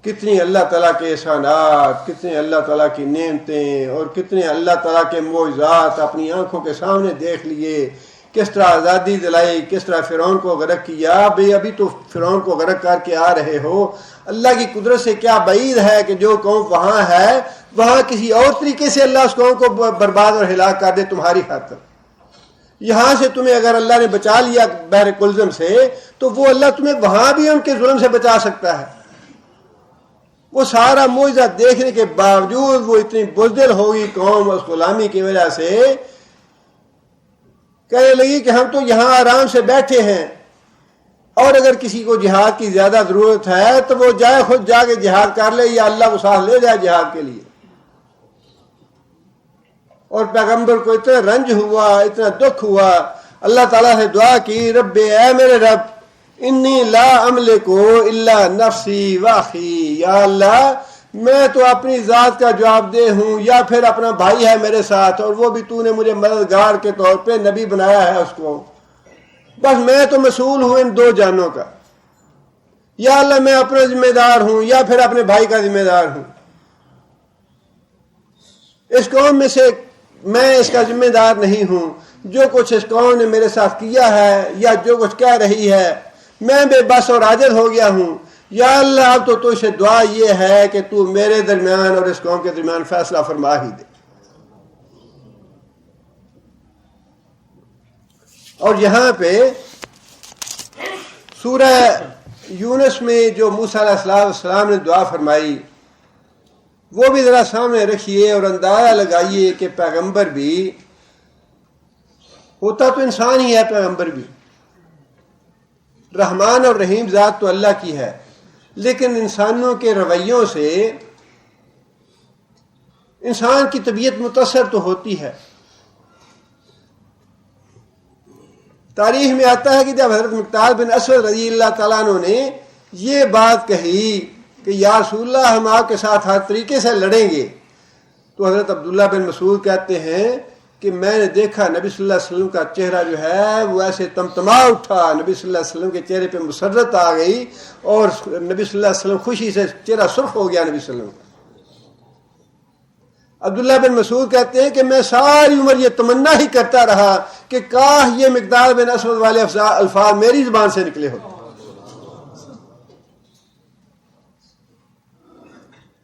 کتنی اللہ تعالیٰ کے احسانات، کتنے اللہ تعالیٰ کی نعمتیں اور کتنے اللہ تعالیٰ کے معجزات اپنی آنکھوں کے سامنے دیکھ لیے، کس طرح آزادی دلائی، کس طرح فرعون کو غرق کیا۔ بھئی ابھی تو فرعون کو غرق کر کے آ رہے ہو، اللہ کی قدرت سے کیا بعید ہے کہ جو قوم وہاں ہے وہاں کسی اور طریقے سے اللہ اس قوم کو برباد اور ہلاک کر دے تمہاری خاطر۔ یہاں سے تمہیں اگر اللہ نے بچا لیا بحر کلزم سے تو وہ اللہ تمہیں وہاں بھی ان کے ظلم سے بچا سکتا ہے۔ وہ سارا معجزہ دیکھنے کے باوجود وہ اتنی بزدل ہوگی قوم اس غلامی کی وجہ سے، کہنے لگی کہ ہم تو یہاں آرام سے بیٹھے ہیں، اور اگر کسی کو جہاد کی زیادہ ضرورت ہے تو وہ جائے خود جا کے جہاد کر لے یا اللہ کو ساتھ لے جائے جہاد کے لیے. اور پیغمبر کو اتنا رنج ہوا، اتنا دکھ ہوا، اللہ تعالیٰ سے دعا کی، رب اے میرے رب انی لا املکو الا نفسی واخی، یا اللہ میں تو اپنی ذات کا جواب دہ ہوں یا پھر اپنا بھائی ہے میرے ساتھ، اور وہ بھی تو نے مجھے مددگار کے طور پہ نبی بنایا ہے اس کو، بس میں تو مسئول ہوں ان دو جانوں کا، یا اللہ میں اپنا ذمہ دار ہوں یا پھر اپنے بھائی کا ذمہ دار ہوں. اس قوم میں سے میں اس کا ذمہ دار نہیں ہوں، جو کچھ اس قوم نے میرے ساتھ کیا ہے یا جو کچھ کہہ رہی ہے میں بے بس اور عاجز ہو گیا ہوں. یا اللہ اب تو تجھ سے دعا یہ ہے کہ تو میرے درمیان اور اس قوم کے درمیان فیصلہ فرما ہی دے. اور یہاں پہ سورہ یونس میں جو موسیٰ علیہ السلام نے دعا فرمائی وہ بھی ذرا سامنے رکھیے اور اندازہ لگائیے کہ پیغمبر بھی ہوتا تو انسان ہی ہے، پیغمبر بھی رحمان اور رحیم ذات تو اللہ کی ہے، لیکن انسانوں کے رویوں سے انسان کی طبیعت متاثر تو ہوتی ہے. تاریخ میں آتا ہے کہ جب حضرت مقداد بن اسود رضی اللہ تعالیٰ عنہ نے یہ بات کہی کہ یا رسول اللہ ہم آپ کے ساتھ ہر طریقے سے لڑیں گے، تو حضرت عبداللہ بن مسعود کہتے ہیں کہ میں نے دیکھا نبی صلی اللہ علیہ وسلم کا چہرہ جو ہے وہ ایسے تمتما اٹھا، نبی صلی اللہ علیہ وسلم کے چہرے پہ مسرت آ گئی اور نبی صلی اللہ علیہ وسلم خوشی سے چہرہ سرخ ہو گیا نبی صلی اللہ علیہ وسلم. عبداللہ بن مسعود کہتے ہیں کہ میں ساری عمر یہ تمنا ہی کرتا رہا کہ کاش یہ مقداد بن اسود والے الفاظ میری زبان سے نکلے ہوتے.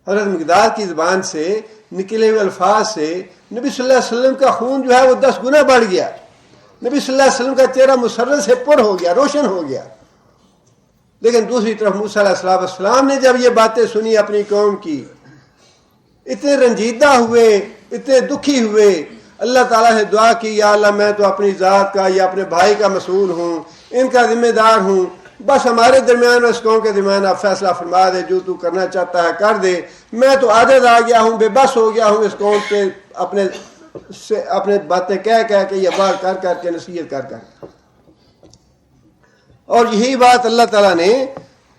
حضرت مقداد کی زبان سے نکلے ہوئے الفاظ سے نبی صلی اللہ علیہ وسلم کا خون جو ہے وہ 10 گنا بڑھ گیا، نبی صلی اللہ علیہ وسلم کا چہرہ مسرت سے پر ہو گیا، روشن ہو گیا. لیکن دوسری طرف موسیٰ علیہ السلام نے جب یہ باتیں سنی اپنی قوم کی، اتنے رنجیدہ ہوئے، اتنے دکھی ہوئے، اللہ تعالیٰ سے دعا کی یا اللہ میں تو اپنی ذات کا یا اپنے بھائی کا مسئول ہوں، ان کا ذمہ دار ہوں، بس ہمارے درمیان اور اس قوم کے درمیان آپ فیصلہ فرما دے، جو تو کرنا چاہتا ہے کر دے. میں تو عاجز آ گیا ہوں، بے بس ہو گیا ہوں اس قوم پہ اپنے باتیں کہہ کے یہ بات کر کے نصیحت کر. اور یہی بات اللہ تعالیٰ نے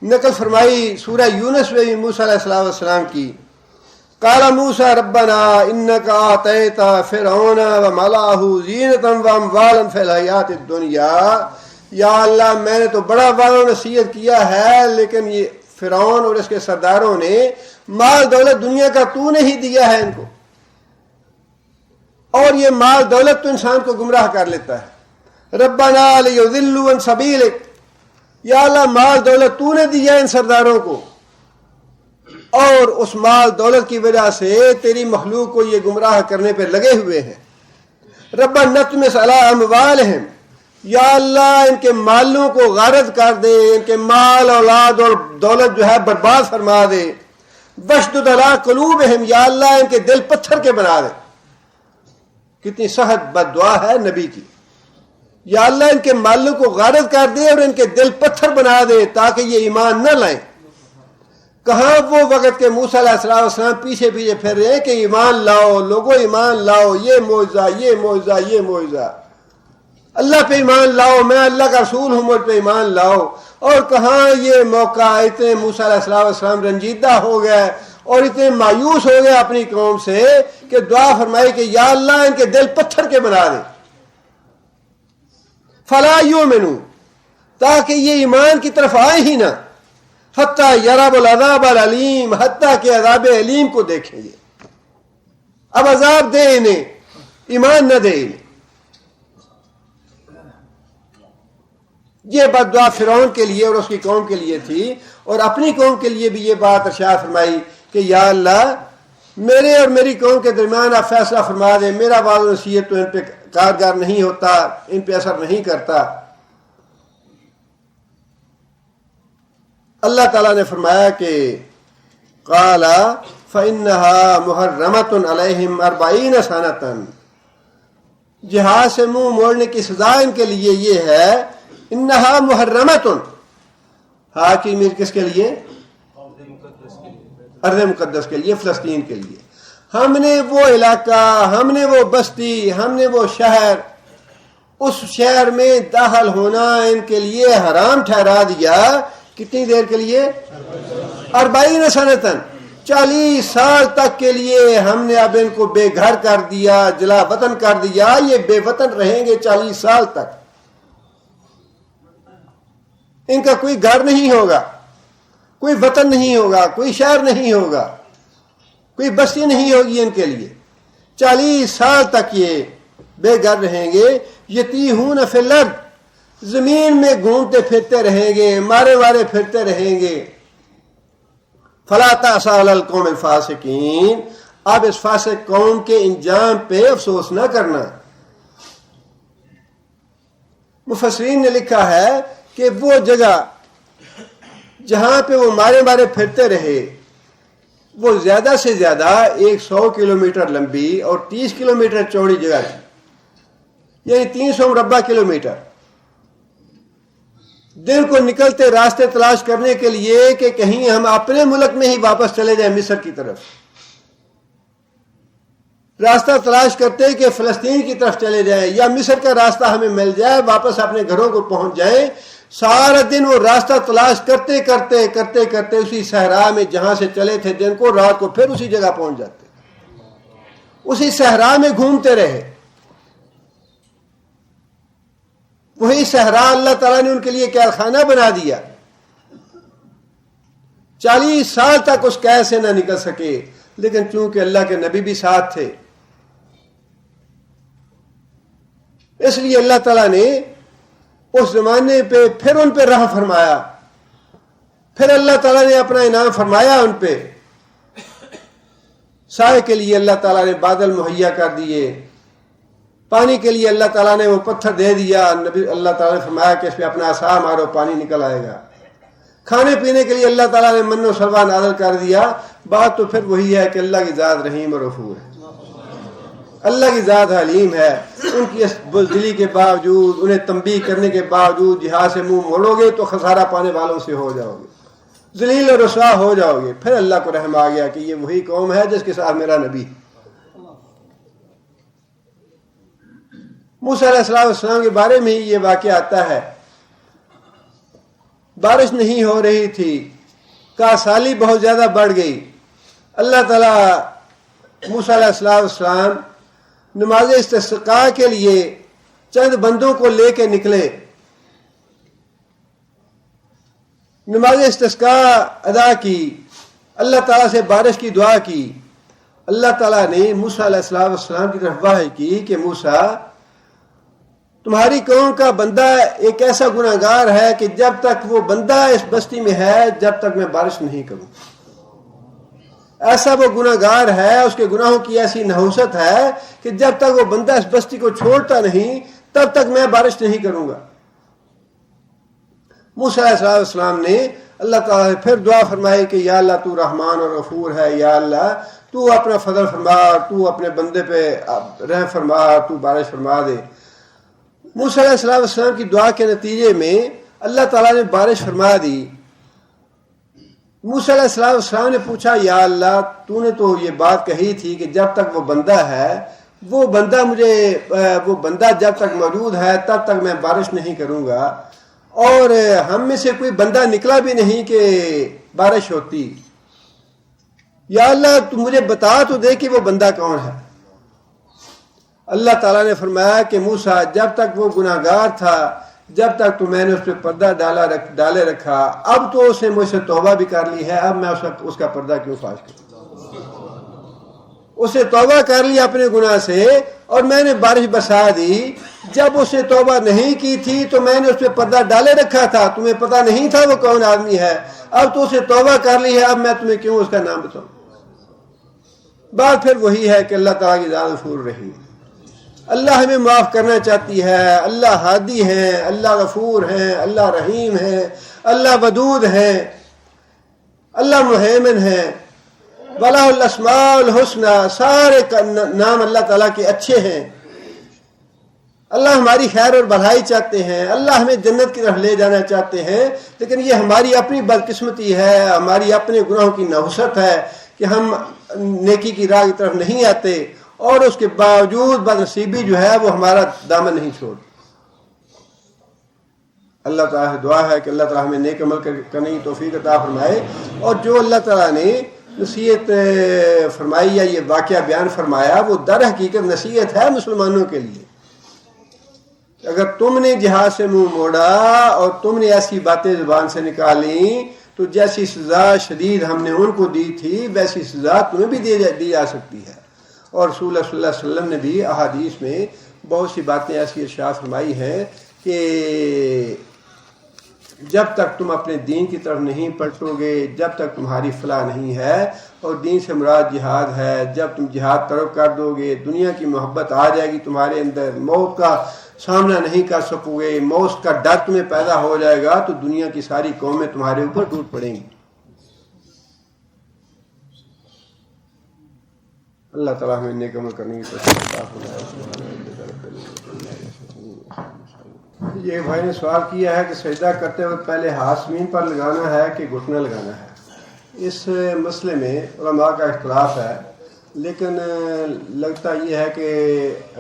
نقل فرمائی سورہ یونس میں موسیٰ علیہ السلام کی. قال موسیٰ ربنا انک آتیت فرعون وملأہ زینۃ واموالا فی الحیاۃ الدنیا، یا اللہ میں نے تو بڑا وعدہ و نصیحت کیا ہے لیکن یہ فرعون اور اس کے سرداروں نے مال دولت دنیا کا تو نے ہی دیا ہے ان کو، اور یہ مال دولت تو انسان کو گمراہ کر لیتا ہے. ربنا لیضلوا عن سبیلک، یا اللہ مال دولت تو نے دیا ان سرداروں کو اور اس مال دولت کی وجہ سے تیری مخلوق کو یہ گمراہ کرنے پہ لگے ہوئے ہیں. ربنا نطمس علی اموالہم، یا اللہ ان کے مالوں کو غارت کر دے، ان کے مال اولاد اور دولت جو ہے برباد فرما دے. وشدد علی قلوبہم، یا اللہ ان کے دل پتھر کے بنا دے. کتنی سخت بد دعا ہے نبی کی. یا اللہ ان کے مالوں کو غارت کر دے اور ان کے دل پتھر بنا دے تاکہ یہ ایمان نہ لائیں. کہاں وہ وقت کے موسیٰ علیہ السلام پیچھے پھر رہے کہ ایمان لاؤ لوگوں، ایمان لاؤ، یہ معجزہ یہ معجزہ یہ معجزہ، اللہ پہ ایمان لاؤ، میں اللہ کا رسول ہوں، مجھ پہ ایمان لاؤ. اور کہاں یہ موقع، اتنے موسیٰ علیہ السلام رنجیدہ ہو گئے اور اتنے مایوس ہو گئے اپنی قوم سے کہ دعا فرمائی کہ یا اللہ ان کے دل پتھر کے بنا دے. فلا یؤمنوا، تاکہ یہ ایمان کی طرف آئے ہی نہ، حتیٰ یروا العذاب العلیم، حتیٰ کہ عذاب علیم کو دیکھیں گے. اب عذاب دے انہیں، ایمان نہ دے انہیں. یہ بد دعا فرعون کے لیے اور اس کی قوم کے لیے تھی، اور اپنی قوم کے لیے بھی یہ بات ارشاد فرمائی کہ یا اللہ میرے اور میری قوم کے درمیان آپ فیصلہ فرما دے، میرا وعدہ و نصیحت تو ان پہ کارگر نہیں ہوتا، ان پہ اثر نہیں کرتا. اللہ تعالیٰ نے فرمایا کہ قال فإنها محرمة علیہم 40 سنة، جہاد سے منہ موڑنے کی سزا ان کے لیے یہ ہے. انہا محرمۃ، ہاں کی میر کس کے لیے؟ ارض مقدس کے لیے، فلسطین کے لیے. ہم نے وہ علاقہ، ہم نے وہ بستی، ہم نے وہ شہر، اس شہر میں داخل ہونا ان کے لیے حرام ٹھہرا دیا. کتنی دیر کے لیے؟ 40 سنتن، 40 سال تک کے لیے ہم نے اب ان کو بے گھر کر دیا، جلا وطن کر دیا. یہ بے وطن رہیں گے 40 سال تک. ان کا کوئی گھر نہیں ہوگا، کوئی وطن نہیں ہوگا، کوئی شہر نہیں ہوگا، کوئی بستی نہیں ہوگی ان کے لیے. 40 سال تک یہ بے گھر رہیں گے. یتیہون فی الارض، زمین میں گھومتے پھرتے رہیں گے، مارے مارے پھرتے رہیں گے. فلا تأسوا علی القوم الفاسقین، اب اس فاسق قوم کے انجام پہ افسوس نہ کرنا. مفسرین نے لکھا ہے کہ وہ جگہ جہاں پہ وہ مارے مارے پھرتے رہے وہ زیادہ سے زیادہ 100 کلومیٹر لمبی اور 30 کلومیٹر چوڑی جگہ تھی، یعنی 300 مربع کلومیٹر. دن کو نکلتے راستے تلاش کرنے کے لیے کہ کہیں ہم اپنے ملک میں ہی واپس چلے جائیں مصر کی طرف، راستہ تلاش کرتے کہ فلسطین کی طرف چلے جائیں یا مصر کا راستہ ہمیں مل جائے، واپس اپنے گھروں کو پہنچ جائیں. سارا دن وہ راستہ تلاش کرتے کرتے کرتے کرتے اسی صحرا میں جہاں سے چلے تھے دن کو، رات کو پھر اسی جگہ پہنچ جاتے، اسی صحرا میں گھومتے رہے. وہی صحرا اللہ تعالیٰ نے ان کے لیے قید خانہ بنا دیا. 40 سال تک اس قید سے نہ نکل سکے، لیکن چونکہ اللہ کے نبی بھی ساتھ تھے اس لیے اللہ تعالیٰ نے اس زمانے پہ پھر ان پہ رحم فرمایا. پھر اللہ تعالیٰ نے اپنا انعام فرمایا ان پہ. سائے کے لیے اللہ تعالیٰ نے بادل مہیا کر دیے، پانی کے لیے اللہ تعالیٰ نے وہ پتھر دے دیا. نبی اللہ تعالیٰ نے فرمایا کہ اس پہ اپنا عصا مارو پانی نکل آئے گا. کھانے پینے کے لیے اللہ تعالیٰ نے من و سلوہ نازل کر دیا. بات تو پھر وہی ہے کہ اللہ کی ذات رحیم اور غفور ہے، اللہ کی ذات حلیم ہے. ان کی اس بزدلی کے باوجود، انہیں تنبیہ کرنے کے باوجود جہاد سے منہ موڑو گے تو خسارہ پانے والوں سے ہو جاؤ گے، ذلیل و رسوا ہو جاؤ گے. پھر اللہ کو رحم آ گیا کہ یہ وہی قوم ہے جس کے ساتھ میرا نبی. موسیٰ علیہ السلام کے بارے میں ہی یہ واقعہ آتا ہے. بارش نہیں ہو رہی تھی، کاسالی بہت زیادہ بڑھ گئی. اللہ تعالیٰ موسیٰ علیہ السلام نماز استسقاء کے لیے چند بندوں کو لے کے نکلے. نماز استسقاء ادا کی، اللہ تعالیٰ سے بارش کی دعا کی. اللہ تعالیٰ نے موسیٰ علیہ السلام کی طرف وحی کی کہ موسیٰ، تمہاری قوم کا بندہ ایک ایسا گناہگار ہے کہ جب تک وہ بندہ اس بستی میں ہے جب تک میں بارش نہیں کروں. ایسا وہ گناہگار ہے، اس کے گناہوں کی ایسی نحوست ہے کہ جب تک وہ بندہ اس بستی کو چھوڑتا نہیں تب تک میں بارش نہیں کروں گا. موسیٰ علیہ السلام نے اللہ تعالیٰ سے پھر دعا فرمائی کہ یا اللہ تو رحمان اور غفور ہے، یا اللہ تو اپنا فضل فرما، تو اپنے بندے پہ رحم فرما، تو بارش فرما دے. موسیٰ علیہ السلام کی دعا کے نتیجے میں اللہ تعالیٰ نے بارش فرما دی. موسیٰ علیہ السلام نے پوچھا یا اللہ تو نے تو یہ بات کہی تھی کہ جب تک وہ بندہ ہے، وہ بندہ جب تک موجود ہے تب تک میں بارش نہیں کروں گا، اور ہم میں سے کوئی بندہ نکلا بھی نہیں کہ بارش ہوتی. یا اللہ تو مجھے بتا تو دے کہ وہ بندہ کون ہے. اللہ تعالیٰ نے فرمایا کہ موسیٰ جب تک وہ گناہگار تھا جب تک تو میں نے اس پہ پردہ ڈالے رکھا، اب تو اس نے مجھ سے توبہ بھی کر لی ہے، اب میں اس کا پردہ کیوں فاش کروں. اس نے توبہ کر لی اپنے گناہ سے اور میں نے بارش برسا دی. جب اس نے توبہ نہیں کی تھی تو میں نے اس پہ پردہ ڈالے رکھا تھا، تمہیں پتہ نہیں تھا وہ کون آدمی ہے. اب تو اس نے توبہ کر لی ہے، اب میں تمہیں کیوں اس کا نام بتاؤں. بات پھر وہی ہے کہ اللہ تعالیٰ کی ذات غفور رحیم، اللہ ہمیں معاف کرنا چاہتی ہے. اللہ ہادی ہیں، اللہ غفور ہیں، اللہ رحیم ہیں، اللہ ودود ہیں، اللہ محیمن ہیں. وَلَهُ الْأَسْمَاءُ الْحُسْنَى، سارے نام اللہ تعالیٰ کے اچھے ہیں. اللہ ہماری خیر اور بھلائی چاہتے ہیں، اللہ ہمیں جنت کی طرف لے جانا چاہتے ہیں، لیکن یہ ہماری اپنی بدقسمتی ہے، ہماری اپنے گناہوں کی نحوست ہے کہ ہم نیکی کی راہ کی طرف نہیں آتے، اور اس کے باوجود بدنصیبی جو ہے وہ ہمارا دامن نہیں چھوڑتی۔ اللہ تعالیٰ سے دعا ہے کہ اللہ تعالیٰ ہمیں نیک عمل کرنے کی توفیق عطا فرمائے، اور جو اللہ تعالیٰ نے نصیحت فرمائی یا یہ واقعہ بیان فرمایا وہ در حقیقت نصیحت ہے مسلمانوں کے لیے۔ اگر تم نے جہاد سے منہ موڑا اور تم نے ایسی باتیں زبان سے نکالیں تو جیسی سزا شدید ہم نے ان کو دی تھی ویسی سزا تمہیں بھی دی جا سکتی ہے۔ اور رسول اللہ صلی اللہ علیہ وسلم نے بھی احادیث میں بہت سی باتیں ایسی ارشاد فرمائی ہیں کہ جب تک تم اپنے دین کی طرف نہیں پلٹو گے، جب تک تمہاری فلاح نہیں ہے، اور دین سے مراد جہاد ہے، جب تم جہاد ترک کر دو گے، دنیا کی محبت آ جائے گی تمہارے اندر، موت کا سامنا نہیں کر سکو گے، موت کا ڈر تمہیں پیدا ہو جائے گا، تو دنیا کی ساری قومیں تمہارے اوپر ٹوٹ پڑیں گی۔ اللہ تعالیٰ ہمیں نیک عمل کرنے کی توفیق عطا فرمائے۔ یہ بھائی نے سوال کیا ہے کہ سجدہ کرتے وقت پہلے ہاتھ زمین پر لگانا ہے کہ گھٹنا لگانا ہے۔ اس مسئلے میں علماء کا اختلاف ہے، لیکن لگتا یہ ہے کہ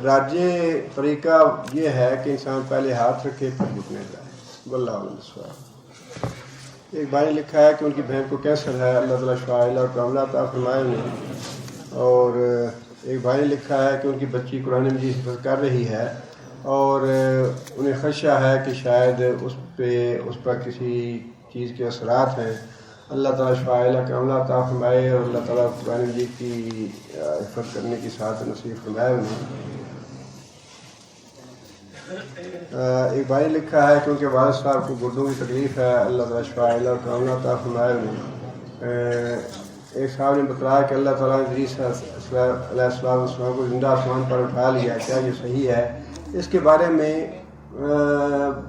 راجح طریقہ یہ ہے کہ انسان پہلے ہاتھ رکھے پھر گھٹنے لگائے۔ واللہ اعلم۔ ایک بھائی نے لکھا ہے کہ ان کی بہن کو کینسر ہے، اللہ تعالیٰ شفاء اور کاملہ عطا فرمائے انہیں۔ اور ایک بھائی نے لکھا ہے کہ ان کی بچی قرآن مجید حفظ کر رہی ہے اور انہیں خدشہ ہے کہ شاید اس پر کسی چیز کے اثرات ہیں۔ اللہ تعالیٰ شفاء کاملہ عطا فرمائے اور اللہ تعالیٰ قرآن مجید کی حفظ کرنے کی سعادت نصیب فرمائے انہیں۔ ایک بھائی نے لکھا ہے کہ ان کے والد صاحب کو گردوں کی تکلیف ہے، اللہ تعالیٰ شفاء کاملہ عطا فرمائے انہیں۔ ایک صاحب نے بتلایا کہ اللہ تعالیٰ نے ادریس علیہ السلام کو زندہ آسمان پر اٹھا لیا، کیا یہ صحیح ہے؟ اس کے بارے میں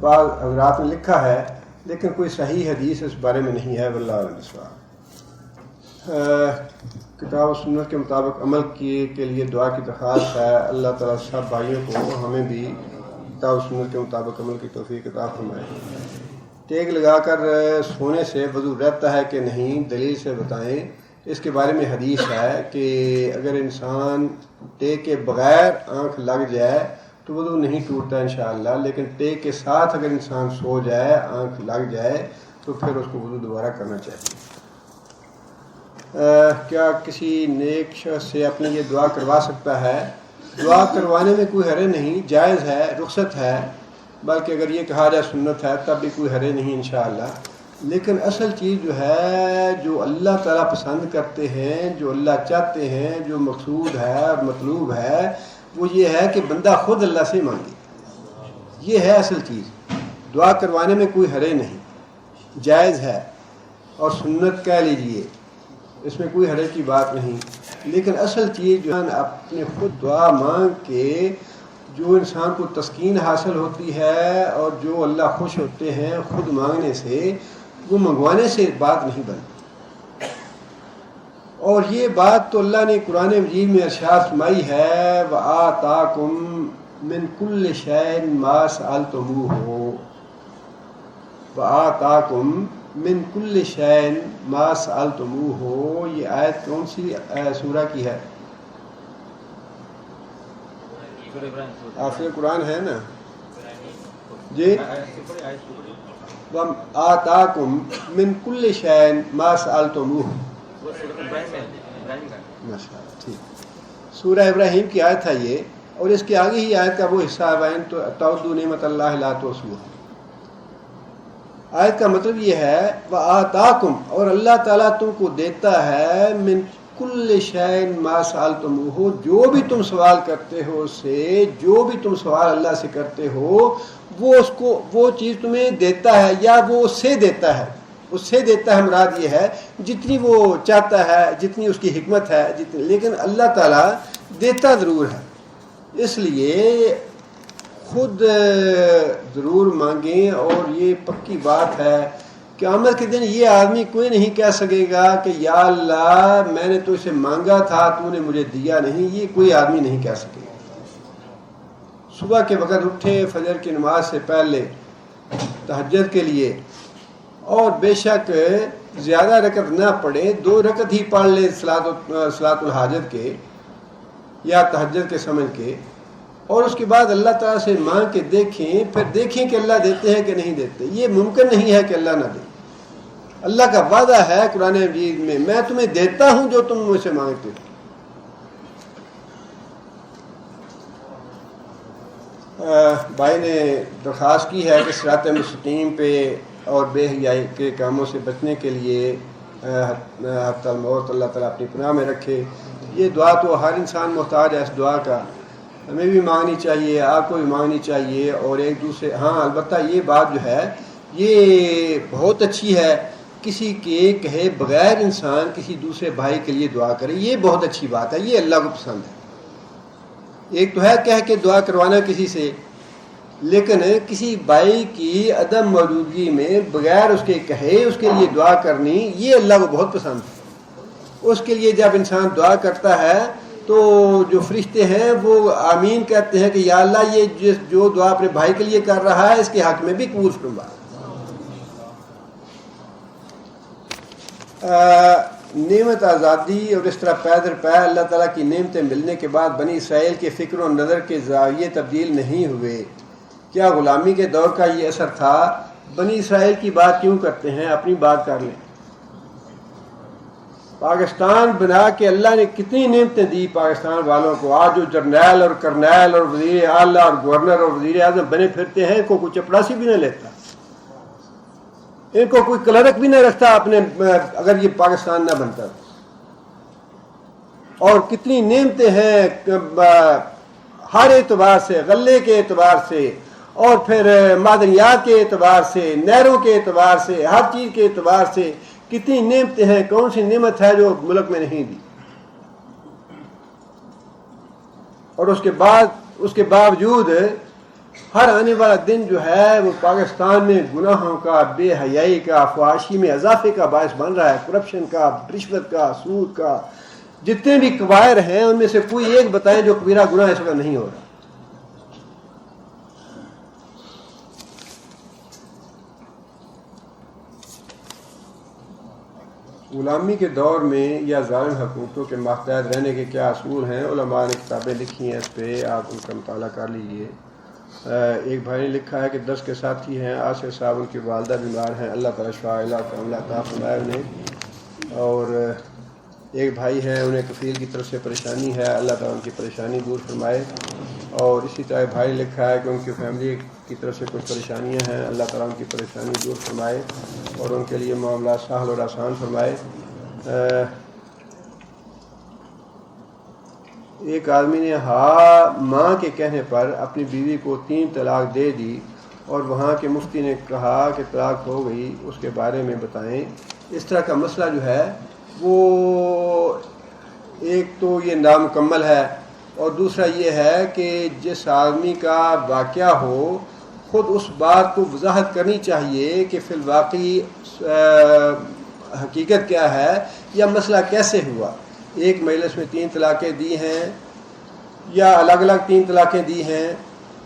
بعض حضرات نے لکھا ہے، لیکن کوئی صحیح حدیث اس بارے میں نہیں ہے۔ واللہ اعلم۔ کتاب و سنت کے مطابق عمل کے لیے دعا کی درخواست ہے۔ اللہ تعالیٰ سب بھائیوں کو ہمیں بھی کتاب و سنت کے مطابق عمل کی توفیق عطا فرمائے۔ ٹیک لگا کر سونے سے وضو رہتا ہے کہ نہیں، دلیل سے بتائیں۔ اس کے بارے میں حدیث ہے کہ اگر انسان ٹیک کے بغیر آنکھ لگ جائے تو وضو نہیں ٹوٹتا انشاءاللہ، لیکن ٹیک کے ساتھ اگر انسان سو جائے، آنکھ لگ جائے، تو پھر اس کو وضو دوبارہ کرنا چاہیے۔ کیا کسی نیک شخص سے اپنی یہ دعا کروا سکتا ہے؟ دعا کروانے میں کوئی حرج نہیں، جائز ہے، رخصت ہے، بلکہ اگر یہ کہا جائے سنت ہے تب بھی کوئی حرج نہیں انشاءاللہ۔ لیکن اصل چیز جو ہے، جو اللہ تعالیٰ پسند کرتے ہیں، جو اللہ چاہتے ہیں، جو مقصود ہے اور مطلوب ہے، وہ یہ ہے کہ بندہ خود اللہ سے مانگے۔ یہ ہے اصل چیز۔ دعا کروانے میں کوئی حرج نہیں، جائز ہے، اور سنت کہہ لیجئے، اس میں کوئی حرج کی بات نہیں۔ لیکن اصل چیز جو ہے اپنے خود دعا مانگ کے جو انسان کو تسکین حاصل ہوتی ہے اور جو اللہ خوش ہوتے ہیں خود مانگنے سے، وہ منگوانے سے بات نہیں بنتی۔ اور یہ بات تو اللہ نے قرآن مجید میں ارشاد فرمائی ہے، وَآتَاكُم مِّن كُلِّ شَيْءٍ مَا سَأَلْتُمُوهُ، وَآتَاكُم مِّن كُلِّ شَيْءٍ مَا سَأَلْتُمُوهُ۔ یہ آیت کون سی سورہ کی ہے؟ آخر قرآن ہے نا جی۔ آتاکم من کل شیء ما سألتموہ، ٹھیک، سورہ ابراہیم کی آیت ہے یہ، اور اس کے آگے ہی آیت کا وہ حصہ ہے وَإِن تَعُدُّوا نِعْمَتَ اللَّهِ لَا تُحْصُوهَا۔ آیت کا مطلب یہ ہے وَآتَاکُم، اور اللہ تعالیٰ تم کو دیتا ہے، من کل شیء ما سألتموہ، جو بھی تم سوال کرتے ہو اس سے، جو بھی تم سوال اللہ سے کرتے ہو، وہ اس کو وہ چیز تمہیں دیتا ہے، یا وہ اس سے دیتا ہے۔ اس سے دیتا ہے مراد یہ ہے جتنی وہ چاہتا ہے، جتنی اس کی حکمت ہے، لیکن اللہ تعالیٰ دیتا ضرور ہے۔ اس لیے خود ضرور مانگیں، اور یہ پکی بات ہے قیامت کے دن یہ آدمی کوئی نہیں کہہ سکے گا کہ یا اللہ میں نے تو اسے مانگا تھا تو نے مجھے دیا نہیں، یہ کوئی آدمی نہیں کہہ سکے گا۔ صبح کے وقت اٹھے فجر کی نماز سے پہلے تہجد کے لیے، اور بے شک زیادہ رکعت نہ پڑھے، 2 رکعت ہی پڑھ لے صلاۃ الحاجت کے یا تہجد کے سمجھ کے، اور اس کے بعد اللہ تعالیٰ سے مانگ کے دیکھیں، پھر دیکھیں کہ اللہ دیتے ہیں کہ نہیں دیتے۔ یہ ممکن نہیں ہے کہ اللہ نہ دے۔ اللہ کا وعدہ ہے قرآن مجید میں تمہیں دیتا ہوں جو تم مجھ سے مانگتے ہو۔ بھائی نے درخواست کی ہے کہ صراط مستقیم پہ اور بے حیائی کے کاموں سے بچنے کے لیے حتی الموت اللہ تعالیٰ اپنی پناہ میں رکھے۔ یہ دعا تو ہر انسان محتاج ہے اس دعا کا، ہمیں بھی مانگنی چاہیے، آپ کو بھی مانگنی چاہیے، اور ایک دوسرے البتہ یہ بات جو ہے یہ بہت اچھی ہے، کسی کے کہے بغیر انسان کسی دوسرے بھائی کے لیے دعا کرے، یہ بہت اچھی بات ہے، یہ اللہ کو پسند ہے۔ ایک تو ہے کہہ کے دعا کروانا کسی سے، لیکن کسی بھائی کی عدم موجودگی میں بغیر اس کے کہے اس کے لیے دعا کرنی، یہ اللہ کو بہت پسند ہے۔ اس کے لیے جب انسان دعا کرتا ہے تو جو فرشتے ہیں وہ آمین کہتے ہیں کہ یا اللہ یہ جو دعا اپنے بھائی کے لیے کر رہا ہے اس کے حق میں بھی قبول فرما۔ نعمت آزادی اور اس طرح پے در پے اللہ تعالیٰ کی نعمتیں ملنے کے بعد بنی اسرائیل کے فکر و نظر کے زاویے تبدیل نہیں ہوئے، کیا غلامی کے دور کا یہ اثر تھا؟ بنی اسرائیل کی بات کیوں کرتے ہیں، اپنی بات کر لیں۔ پاکستان بنا کے اللہ نے کتنی نعمتیں دی پاکستان والوں کو، آج جو جرنیل اور کرنیل اور وزیر اعلیٰ اور گورنر اور وزیر اعظم بنے پھرتے ہیں، ان کو کوئی چپڑاسی بھی نہ لیتا، ان کو کوئی کلرک بھی نہ رکھتا اپنے، اگر یہ پاکستان نہ بنتا۔ اور کتنی نعمتیں ہیں ہر اعتبار سے، غلے کے اعتبار سے، اور پھر معدنیات کے اعتبار سے، نہروں کے اعتبار سے، ہر چیز کے اعتبار سے کتنی نعمتیں ہیں۔ کون سی نعمت ہے جو ملک میں نہیں دی؟ اور اس کے باوجود ہر آنے والا دن جو ہے وہ پاکستان میں گناہوں کا، بے حیائی کا، فحاشی میں اضافے کا باعث بن رہا ہے، کرپشن کا، رشوت کا، سود کا، جتنے بھی کبائر ہیں ان میں سے کوئی ایک بتائیں جو کبیرہ گناہ اس وقت نہیں ہو رہا۔ غلامی کے دور میں یا ظالم حکومتوں کے ماتحت رہنے کے کیا اصول ہیں؟ علماء نے کتابیں لکھی ہیں اس پہ، آپ ان کا مطالعہ کر لیجئے۔ ایک بھائی نے لکھا ہے کہ 10 کے ساتھی ہیں، آصف صاحب ان کی والدہ بیمار ہیں، اللہ تعالیٰ شفا کاملہ عطا فرمائے انہیں۔ اور ایک بھائی ہیں، انہیں کفیل کی طرف سے پریشانی ہے، اللہ تعالیٰ ان کی پریشانی دور فرمائے۔ اور اسی طرح بھائی نے لکھا ہے کہ ان کی فیملی کی طرف سے کچھ پریشانیاں ہیں، اللہ تعالیٰ ان کی پریشانی دور فرمائے اور ان کے لیے معاملات سہل اور آسان فرمائے۔ ایک آدمی نے ماں کے کہنے پر اپنی بیوی کو 3 طلاق دے دی اور وہاں کے مفتی نے کہا کہ طلاق ہو گئی، اس کے بارے میں بتائیں۔ اس طرح کا مسئلہ جو ہے وہ ایک تو یہ نامکمل ہے، اور دوسرا یہ ہے کہ جس آدمی کا واقعہ ہو خود اس بات کو وضاحت کرنی چاہیے کہ فی الواقع حقیقت کیا ہے یا مسئلہ کیسے ہوا۔ ایک مجلس میں 3 طلاقیں دی ہیں یا الگ الگ 3 طلاقیں دی ہیں،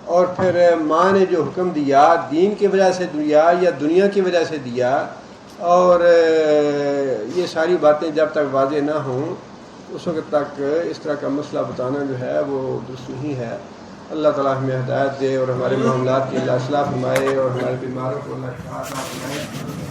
اور پھر ماں نے جو حکم دیا دین کی وجہ سے دیا یا دنیا کی وجہ سے دیا، اور یہ ساری باتیں جب تک واضح نہ ہوں اس وقت تک اس طرح کا مسئلہ بتانا جو ہے وہ درست نہیں ہے۔ اللہ تعالیٰ ہمیں ہدایت دے اور ہمارے معاملات کی اللہ اصلاح فرمائے اور ہمارے بیماروں کو اللہ شفا عطا فرمائے۔